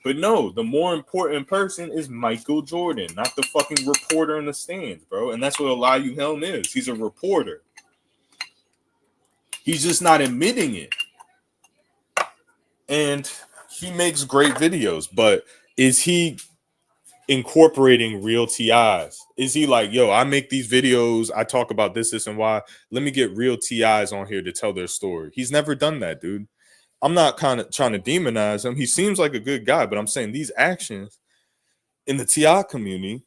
But no, the more important person is Michael Jordan, not the fucking reporter in the stands, bro. And that's what Eliu Helm is. He's a reporter. He's just not admitting it. And he makes great videos, but is he incorporating real TIs? Is he like, yo, I make these videos, I talk about this, and why. Let me get real TIs on here to tell their story. He's never done that, dude. I'm not kind of trying to demonize him. He seems like a good guy, but I'm saying these actions in the TI community,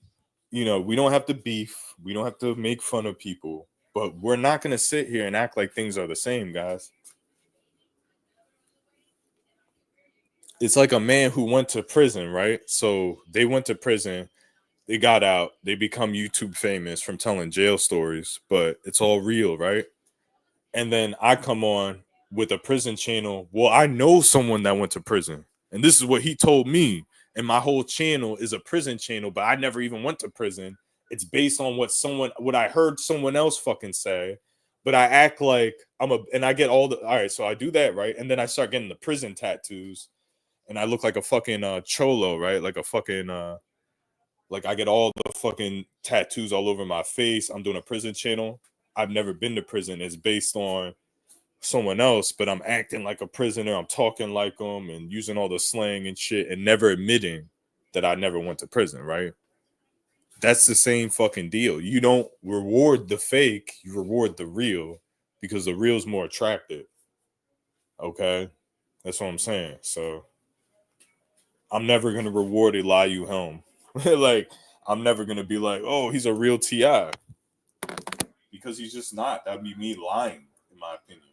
you know, we don't have to beef, we don't have to make fun of people, but we're not going to sit here and act like things are the same, guys. It's like a man who went to prison, right? So they went to prison, they got out, they become YouTube famous from telling jail stories, but it's all real, right? And then I come on with a prison channel. Well, I know someone that went to prison, and this is what he told me. And my whole channel is a prison channel, but I never even went to prison. It's based on what I heard someone else fucking say. But I act like and I get all right. So I do that, right? And then I start getting the prison tattoos, and I look like a fucking cholo, right? Like a fucking like I get all the fucking tattoos all over my face. I'm doing a prison channel. I've never been to prison. It's based on someone else, but I'm acting like a prisoner. I'm talking like them and using all the slang and shit and never admitting that I never went to prison, right? That's the same fucking deal. You don't reward the fake, you reward the real because the real is more attractive. Okay? That's what I'm saying. So I'm never gonna reward Eliu Helm. Like, I'm never gonna be like, oh, he's a real TI. Because he's just not. That'd be me lying, in my opinion.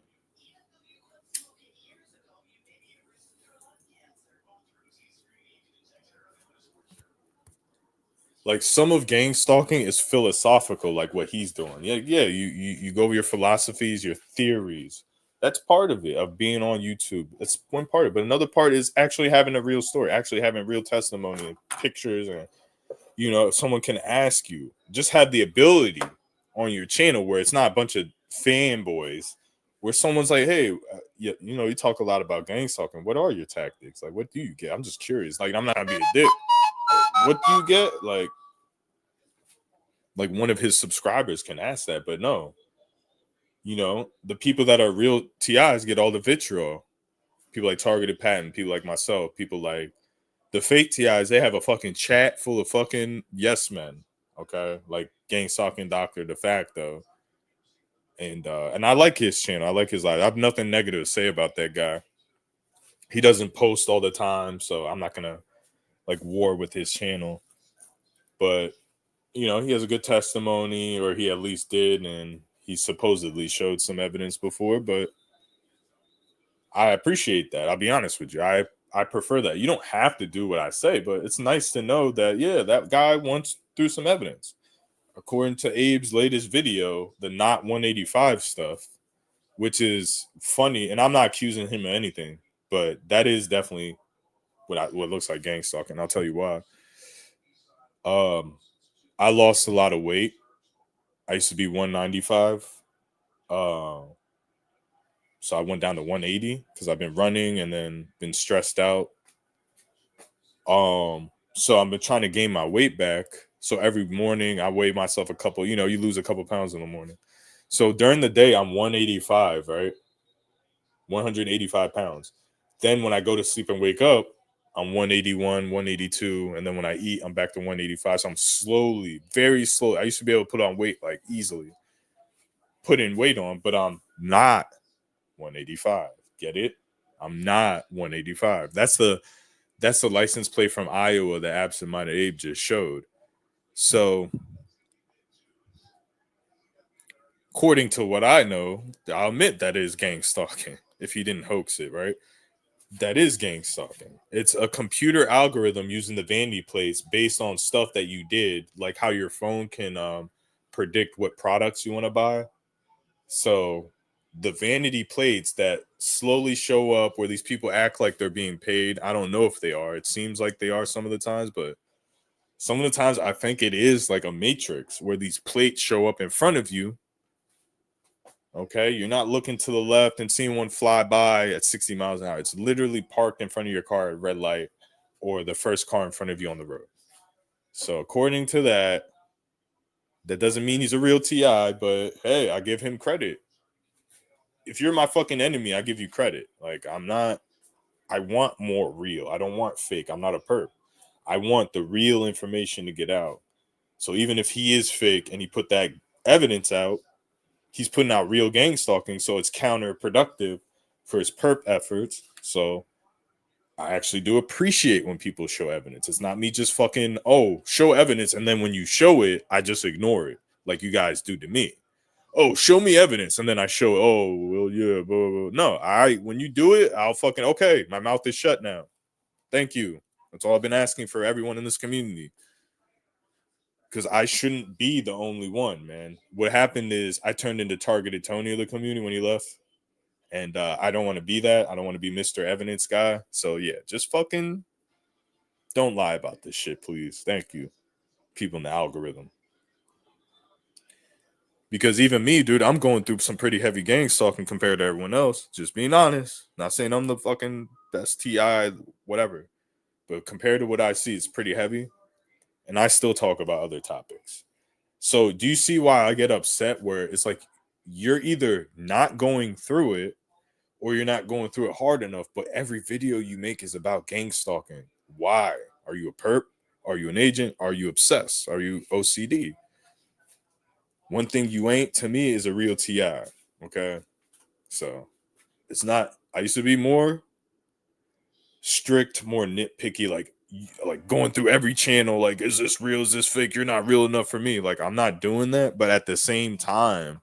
Like, some of gang stalking is philosophical, like what he's doing. Yeah, yeah. You go over your philosophies, your theories. That's part of it, of being on YouTube. That's one part of it. But another part is actually having a real story, actually having real testimony and pictures, and if someone can ask you, just have the ability on your channel where it's not a bunch of fanboys, where someone's like, hey, you talk a lot about gang stalking. What are your tactics? Like, what do you get? I'm just curious. Like, I'm not gonna be a dick. What do you get? Like one of his subscribers can ask that, but no. You know, the people that are real TIs get all the vitriol. People like Targeted Patent, people like myself, people like the fake TIs, they have a fucking chat full of fucking yes men. Okay. Like Gang Stalking Doctor De Facto. And I like his channel. I like his life. I have nothing negative to say about that guy. He doesn't post all the time, so I'm not gonna like war with his channel. But you know, he has a good testimony, or he at least did, and he supposedly showed some evidence before, but I appreciate that. I'll be honest with you. I prefer that. You don't have to do what I say, but it's nice to know that yeah, that guy wants through some evidence. According to Abe's latest video, the not 185 stuff, which is funny, and I'm not accusing him of anything, but that is definitely what looks like gang stalking. I'll tell you why. Um, I lost a lot of weight. I used to be 195. So I went down to 180 because I've been running and then been stressed out. So I've been trying to gain my weight back. So every morning I weigh myself a couple, you know, you lose a couple pounds in the morning. So during the day, I'm 185, right? 185 pounds. Then when I go to sleep and wake up, I'm 181, 182. And then when I eat, I'm back to 185. So I'm slowly, very slowly. I used to be able to put on weight like easily, put in weight on, but I'm not 185. Get it? I'm not 185. That's the license plate from Iowa that absent-minded Abe just showed. So according to what I know, I'll admit that is gang stalking if he didn't hoax it, right? That is gang stalking. It's a computer algorithm using the vanity plates based on stuff that you did, like how your phone can predict what products you want to buy. So the vanity plates that slowly show up where these people act like they're being paid, I don't know if they are. It seems like they are some of the times, but some of the times I think it is like a matrix where these plates show up in front of you. Okay, you're not looking to the left and seeing one fly by at 60 miles an hour. It's literally parked in front of your car at red light or the first car in front of you on the road. So according to that, that doesn't mean he's a real TI, but hey, I give him credit. If you're my fucking enemy, I give you credit. Like I'm not, I want more real. I don't want fake. I'm not a perp. I want the real information to get out. So even if he is fake and he put that evidence out, he's putting out real gang stalking, so it's counterproductive for his perp efforts. So I actually do appreciate when people show evidence. It's not me just fucking, oh, show evidence, and then when you show it, I just ignore it like you guys do to me. Oh, show me evidence, and then I show, oh, well, yeah, blah, blah, blah. No, when you do it, I'll fucking, okay, my mouth is shut now. Thank you. That's all I've been asking for everyone in this community. Because I shouldn't be the only one, man. What happened is I turned into Targeted Tony of the community when he left. And I don't want to be that. I don't want to be Mr. Evidence guy. So yeah, just fucking don't lie about this shit, please. Thank you. People in the algorithm. Because even me, dude, I'm going through some pretty heavy gang stalking compared to everyone else. Just being honest. Not saying I'm the fucking best TI, whatever. But compared to what I see, it's pretty heavy. And I still talk about other topics. So do you see why I get upset where it's like you're either not going through it or you're not going through it hard enough, but every video you make is about gang stalking. Why? Are you a perp? Are you an agent? Are you obsessed? Are you OCD? One thing you ain't to me is a real TI. Okay. So it's not, I used to be more strict, more nitpicky, like going through every channel, like, is this real? Is this fake? You're not real enough for me. Like, I'm not doing that. But at the same time,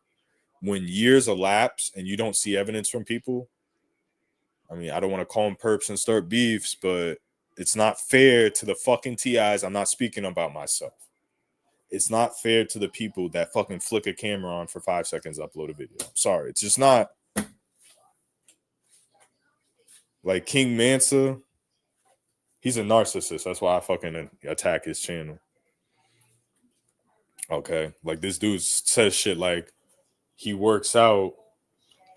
when years elapse and you don't see evidence from people, I mean, I don't want to call them perps and start beefs, but it's not fair to the fucking TIs. I'm not speaking about myself. It's not fair to the people that fucking flick a camera on for 5 seconds, upload a video. I'm sorry. It's just not. Like King Mansa, he's a narcissist. That's why I fucking attack his channel. Okay. Like this dude says shit like he works out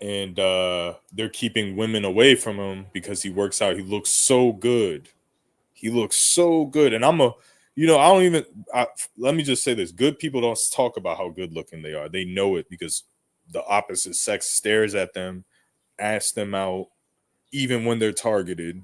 and they're keeping women away from him because he works out. He looks so good. He looks so good. And I'm I don't even, let me just say this. Good people don't talk about how good looking they are. They know it because the opposite sex stares at them, asks them out, even when they're targeted.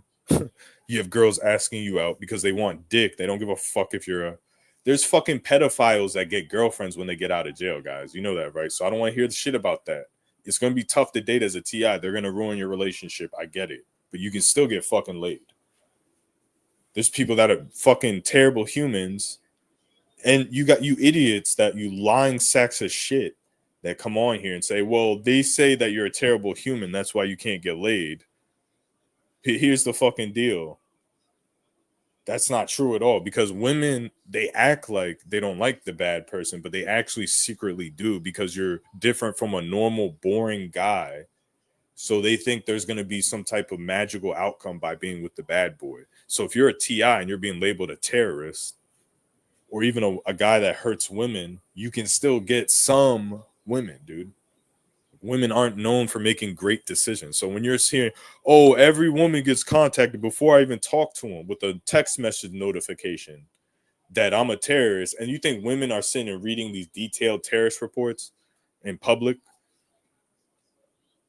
You have girls asking you out because they want dick. They don't give a fuck if you're a. There's fucking pedophiles that get girlfriends when they get out of jail, guys. You know that, right? So I don't want to hear the shit about that. It's going to be tough to date as a TI. They're going to ruin your relationship. I get it. But you can still get fucking laid. There's people that are fucking terrible humans. And you got you idiots that you lying sacks of shit that come on here and say, well, they say that you're a terrible human. That's why you can't get laid. Here's the fucking deal. That's not true at all, because women, they act like they don't like the bad person, but they actually secretly do, because you're different from a normal, boring guy. So they think there's going to be some type of magical outcome by being with the bad boy. So if you're a TI and you're being labeled a terrorist, or even a guy that hurts women, you can still get some women, dude. Women aren't known for making great decisions. So when you're seeing, oh, every woman gets contacted before I even talk to them with a text message notification that I'm a terrorist, and you think women are sitting and reading these detailed terrorist reports in public,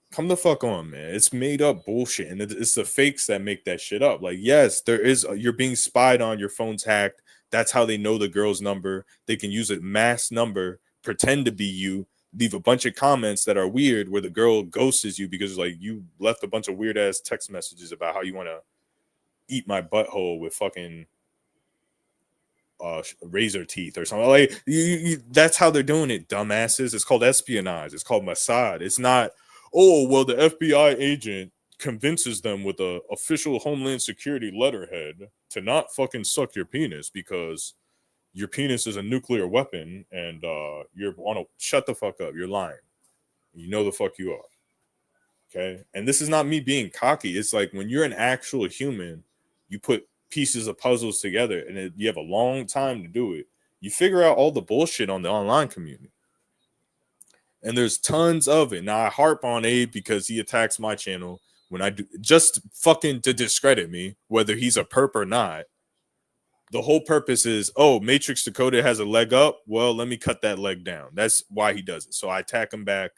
come the fuck on, man. It's made up bullshit, and it's the fakes that make that shit up. Like, yes, there is, you're being spied on, your phone's hacked. That's how they know the girl's number. They can use a mass number, pretend to be you, leave a bunch of comments that are weird where the girl ghosts you because like you left a bunch of weird ass text messages about how you want to eat my butthole with fucking razor teeth or something. Like that's how they're doing it, dumbasses. It's called espionage. It's called Mossad. It's not, oh, well, the FBI agent convinces them with a official Homeland Security letterhead to not fucking suck your penis because your penis is a nuclear weapon, and you're on a, shut the fuck up. You're lying. You know the fuck you are. Okay. And this is not me being cocky. It's like when you're an actual human, you put pieces of puzzles together, and you have a long time to do it. You figure out all the bullshit on the online community. And there's tons of it. Now I harp on Abe because he attacks my channel when I do, just fucking to discredit me, whether he's a perp or not. The whole purpose is, oh, Matrix Dakota has a leg up. Well, let me cut that leg down. That's why he does it. So I attack him back.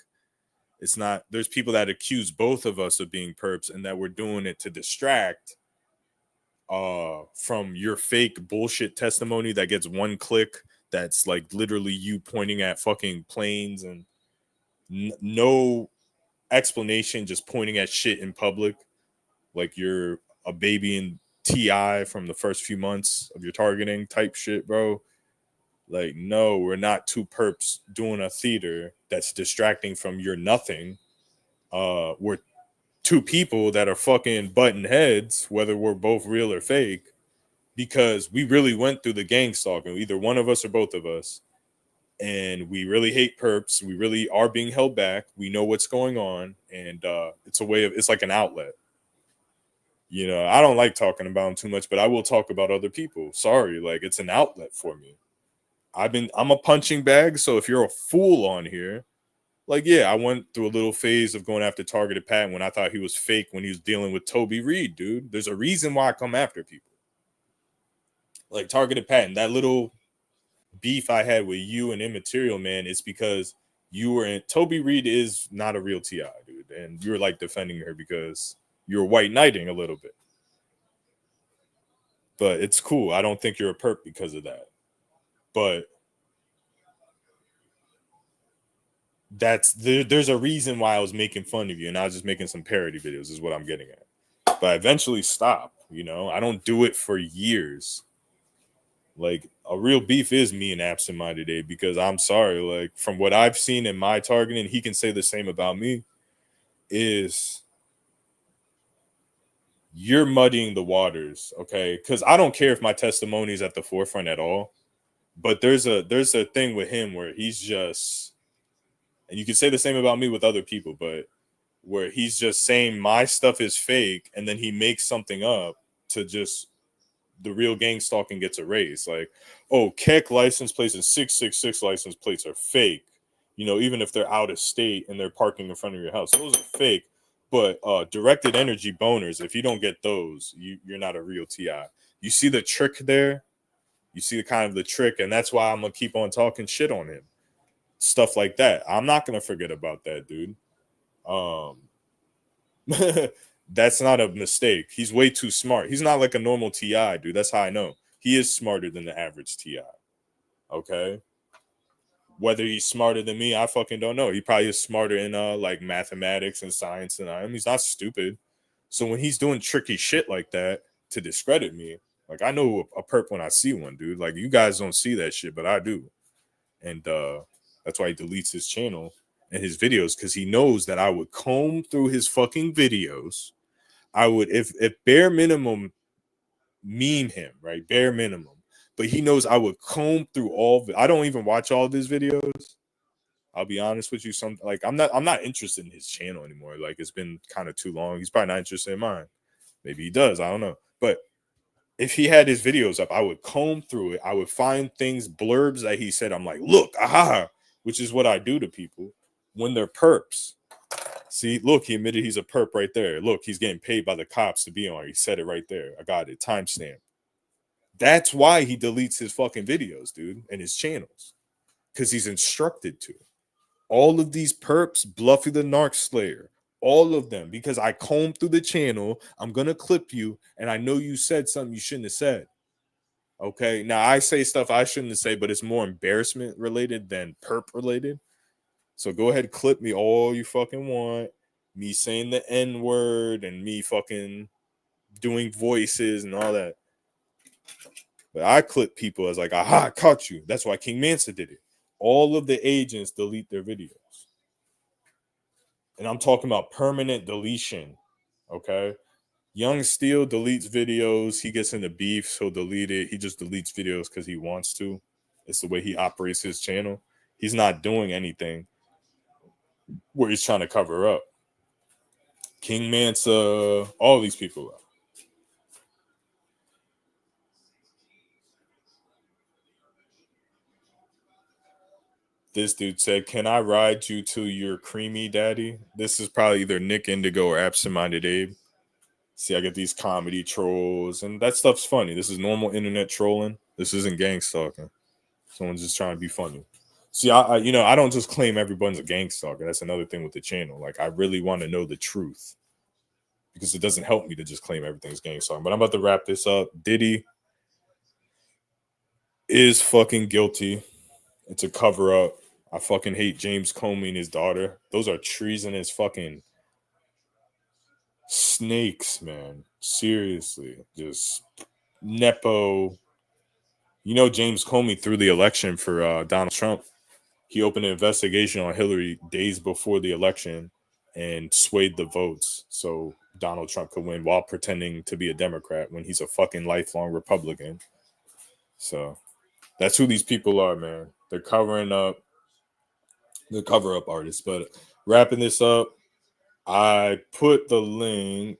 It's not, there's people that accuse both of us of being perps and that we're doing it to distract from your fake bullshit testimony that gets one click. That's like literally you pointing at fucking planes and no explanation, just pointing at shit in public. Like you're a baby in TI from the first few months of your targeting type shit, bro. Like, no, we're not two perps doing a theater that's distracting from your nothing. We're two people that are fucking butting heads, whether we're both real or fake, because we really went through the gang stalking, either one of us or both of us. And we really hate perps. We really are being held back. We know what's going on. And it's a way of, it's like an outlet. You know, I don't like talking about them too much, but I will talk about other people. Sorry, like it's an outlet for me. I'm a punching bag. So if you're a fool on here, like, yeah, I went through a little phase of going after Targeted Pat when I thought he was fake when he was dealing with Toby Reed, dude. There's a reason why I come after people. Like Targeted Pat and that little beef I had with you and Immaterial, man, it's because you were in, Toby Reed is not a real TI, dude. And you're like defending her because you're white knighting a little bit. But it's cool. I don't think you're a perp because of that. But there's a reason why I was making fun of you, and I was just making some parody videos is what I'm getting at. But I eventually stop, you know. I don't do it for years. Like a real beef is me and Absent Minded Abe, because I'm sorry, like from what I've seen in my targeting, he can say the same about me, is you're muddying the waters, okay? Because I don't care if my testimony is at the forefront at all. But there's a thing with him where he's just, and you can say the same about me with other people, but where he's just saying my stuff is fake, and then he makes something up to just, the real gang stalking gets erased. Like, oh, Keck license plates and 666 license plates are fake. You know, even if they're out of state and they're parking in front of your house, those are fake. But directed energy boners, if you don't get those, you're not a real TI. You see the trick there? You see the kind of the trick, and that's why I'm gonna keep on talking shit on him. stuff like that. I'm not gonna forget about that, dude. Um, that's not a mistake. He's way too smart. He's not like a normal Ti, dude. That's how I know he is smarter than the average Ti. Okay, whether he's smarter than me, I fucking don't know. He probably is smarter in like mathematics and science than I am. He's not stupid. So when he's doing tricky shit like that to discredit me, like I know a perp when I see one, dude. Like you guys don't see that shit, but I do. And that's why he deletes his channel and his videos, because he knows that I would comb through his fucking videos. I would, if bare minimum, meme him, right? Bare minimum. But he knows I would comb through all. I don't even watch all of his videos. I'll be honest with you. I'm not interested in his channel anymore. Like it's been kind of too long. He's probably not interested in mine. Maybe he does. I don't know. But if he had his videos up, I would comb through it. I would find things, blurbs that he said. I'm like, look, aha, which is what I do to people when they're perps. See, look, he admitted he's a perp right there. Look, he's getting paid by the cops to be on. He said it right there. I got it. Timestamp. That's why he deletes his fucking videos, dude, and his channels. Because he's instructed to. All of these perps, Bluffy the Narc Slayer, all of them, because I combed through the channel, I'm gonna clip you, and I know you said something you shouldn't have said. Okay, now I say stuff I shouldn't have said, but it's more embarrassment related than perp related. So go ahead, clip me all you fucking want. Me saying the N word and me fucking doing voices and all that. But I clip people as like, aha, I caught you. That's why King Mansa did it. All of the agents delete their videos. And I'm talking about permanent deletion. Okay. Young Steel deletes videos. He gets into beef, he'll delete it. He just deletes videos because he wants to. It's the way he operates his channel. He's not doing anything where he's trying to cover up. King Mansa, all these people. This dude said, "Can I ride you to your creamy daddy?" This is probably either Nick Indigo or Absent Minded Abe. See, I get these comedy trolls, and that stuff's funny. This is normal internet trolling. This isn't gang stalking. Someone's just trying to be funny. See, I don't just claim everyone's a gang stalker. That's another thing with the channel. Like, I really want to know the truth because it doesn't help me to just claim everything's gang stalking. But I'm about to wrap this up. Diddy is fucking guilty. It's a cover up. I fucking hate James Comey and his daughter. Those are treasonous fucking snakes, man. Seriously. Just Nepo. You know, James Comey threw the election for Donald Trump. He opened an investigation on Hillary days before the election and swayed the votes so Donald Trump could win while pretending to be a Democrat when he's a fucking lifelong Republican. So that's who these people are, man. They're covering up. They're cover up artists. But wrapping this up, I put the link.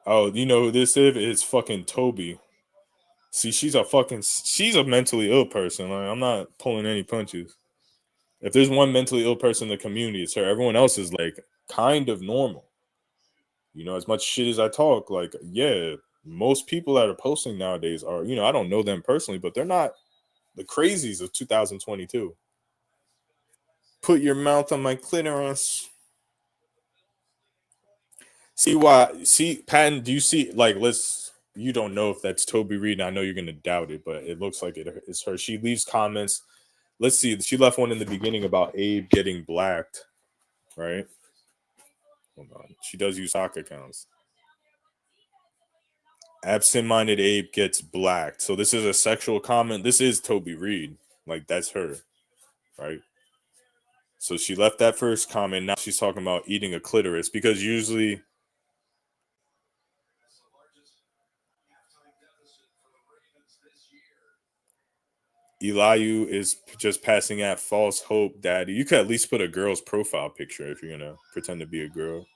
Oh, you know who this is? It's fucking Toby. See, she's a mentally ill person. Like, I'm not pulling any punches. If there's one mentally ill person in the community, it's her. Everyone else is like kind of normal. You know, as much shit as I talk, like, yeah, most people that are posting nowadays are, I don't know them personally, but they're not the crazies of 2022. Put your mouth on my clitoris. See, Patton, do you see, like, you don't know if that's Toby Reed, and I know you're going to doubt it, but it looks like it's her. She leaves comments. Let's see. She left one in the beginning about Abe getting blacked, right? Hold on. She does use sock accounts. Absent-minded Abe gets blacked. So this is a sexual comment. This is Toby Reed. Like, that's her, right? So she left that first comment. Now she's talking about eating a clitoris because usually Eliu is just passing at false hope, daddy. You could at least put a girl's profile picture if you're gonna pretend to be a girl.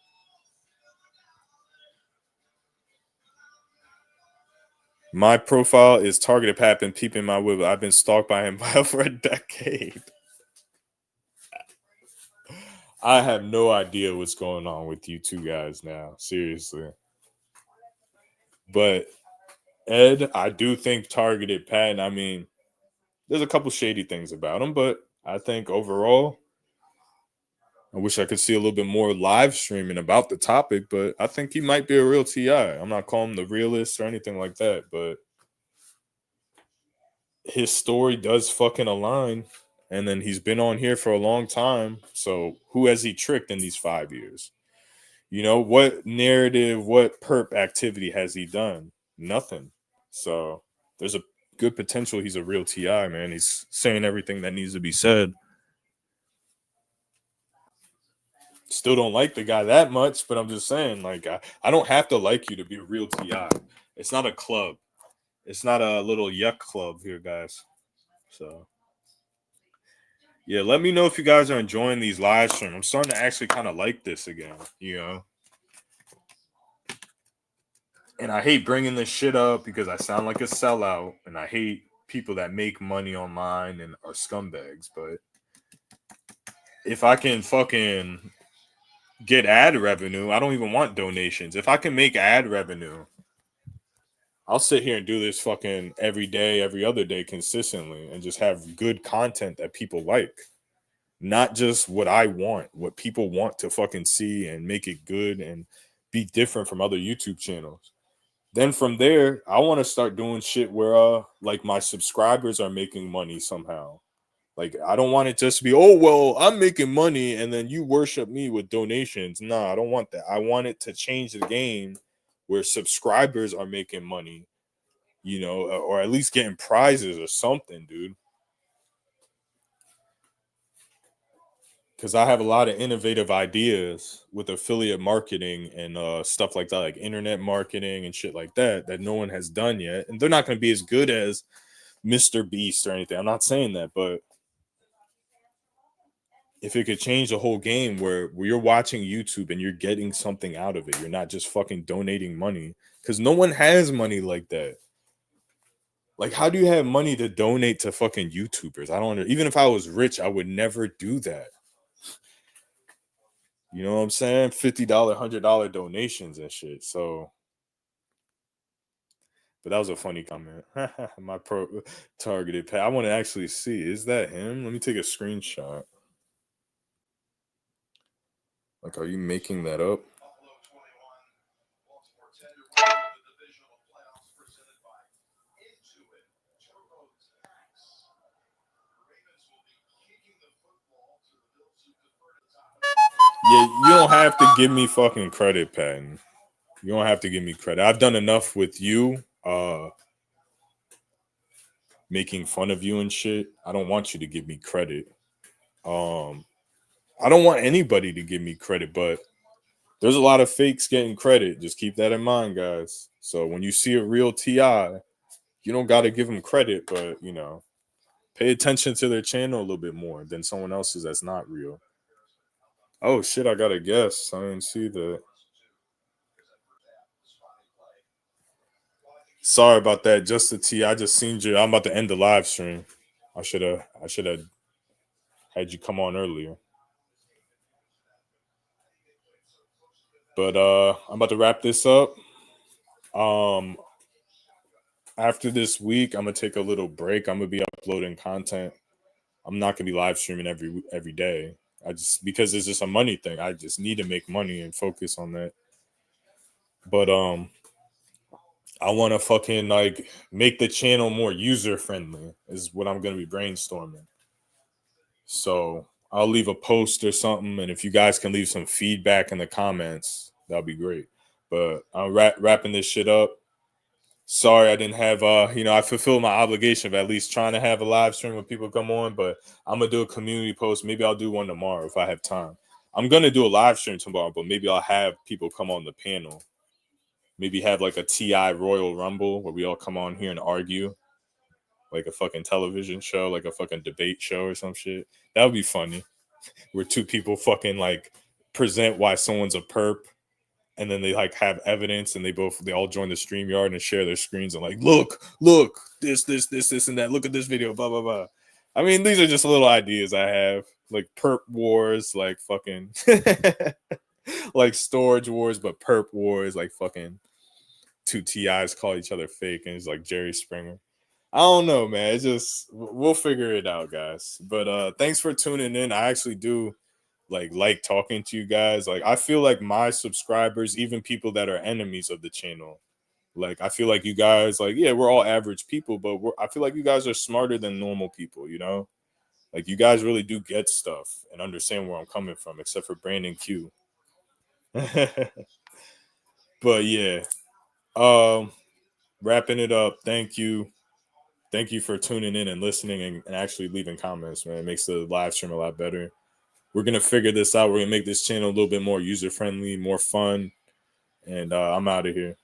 My profile is targeted Pap and peeping my whip. I've been stalked by him for a decade. I have no idea what's going on with you two guys now. Seriously. But Ed, I do think targeted Patton. I mean, there's a couple shady things about him, but I think overall, I wish I could see a little bit more live streaming about the topic, but I think he might be a real TI. I'm not calling him the realist or anything like that, but his story does fucking align. And then he's been on here for a long time. So who has he tricked in these 5 years? You know, what narrative, what perp activity has he done? Nothing. So there's a good potential he's a real TI, man. He's saying everything that needs to be said. Still don't like the guy that much, but I'm just saying, like, I don't have to like you to be a real TI. It's not a club. It's not a little yuck club here, guys. So yeah, let me know if you guys are enjoying these live streams. I'm starting to actually kind of like this again, you know. And I hate bringing this shit up because I sound like a sellout, and I hate people that make money online and are scumbags. But if I can fucking get ad revenue, I don't even want donations. If I can make ad revenue, I'll sit here and do this fucking every day, every other day consistently and just have good content that people like. Not just what I want, what people want to fucking see and make it good and be different from other YouTube channels. Then from there, I want to start doing shit where like my subscribers are making money somehow. Like I don't want it just to be, oh well, I'm making money and then you worship me with donations. No, I don't want that. I want it to change the game where subscribers are making money, you know, or at least getting prizes or something, dude. Because I have a lot of innovative ideas with affiliate marketing and stuff like that, like internet marketing and shit like that, that no one has done yet. And they're not going to be as good as Mr. Beast or anything. I'm not saying that, but if it could change the whole game where you're watching YouTube and you're getting something out of it, you're not just fucking donating money because no one has money like that. Like, how do you have money to donate to fucking YouTubers? I don't know. Even if I was rich, I would never do that. You know what I'm saying? $50, $100 donations and shit. So, but that was a funny comment. My pro targeted pay. I want to actually see. Is that him? Let me take a screenshot. Like, are you making that up? Yeah, you don't have to give me fucking credit, Patton. You don't have to give me credit. I've done enough with you, making fun of you and shit. I don't want you to give me credit. Um, I don't want anybody to give me credit, but there's a lot of fakes getting credit. Just keep that in mind, guys. So when you see a real TI, you don't got to give them credit, but you know, pay attention to their channel a little bit more than someone else's that's not real. Oh shit, I got a guess. I didn't see that. Sorry about that. Just the T. I just seen you. I'm about to end the live stream. I should have had you come on earlier. But I'm about to wrap this up. Um After this week, I'm gonna take a little break. I'm gonna be uploading content. I'm not gonna be live streaming every day. I just because it's just a money thing. I just need to make money and focus on that. But I want to fucking like make the channel more user friendly is what I'm gonna be brainstorming. So I'll leave a post or something, and if you guys can leave some feedback in the comments, that'll be great. But I'm wrapping this shit up. Sorry I didn't have I fulfilled my obligation of at least trying to have a live stream when people come on, but I'm gonna do a community post. Maybe I'll do one tomorrow if I have time. I'm gonna do a live stream tomorrow, but maybe I'll have people come on the panel. Maybe have like a TI Royal Rumble where we all come on here and argue, like a fucking television show, like a fucking debate show or some shit. That would be funny. Where two people fucking like present why someone's a perp, and then they like have evidence, and they all join the stream yard and share their screens and like look this and that. Look at this video, blah blah blah. I mean, these are just little ideas I have, like perp wars, like fucking like storage wars, but perp wars, like fucking two TIs call each other fake, and it's like Jerry Springer. I don't know, man. It's just we'll figure it out, guys. But thanks for tuning in. I actually do like talking to you guys. Like I feel like my subscribers, even people that are enemies of the channel, like I feel like you guys, like yeah, we're all average people, but I feel like you guys are smarter than normal people. You know, like you guys really do get stuff and understand where I'm coming from, except for Brandon Q. But yeah, um, wrapping it up. Thank you for tuning in and listening and actually leaving comments, man. It makes the live stream a lot better. We're gonna figure this out. We're gonna make this channel a little bit more user friendly, more fun, and I'm out of here.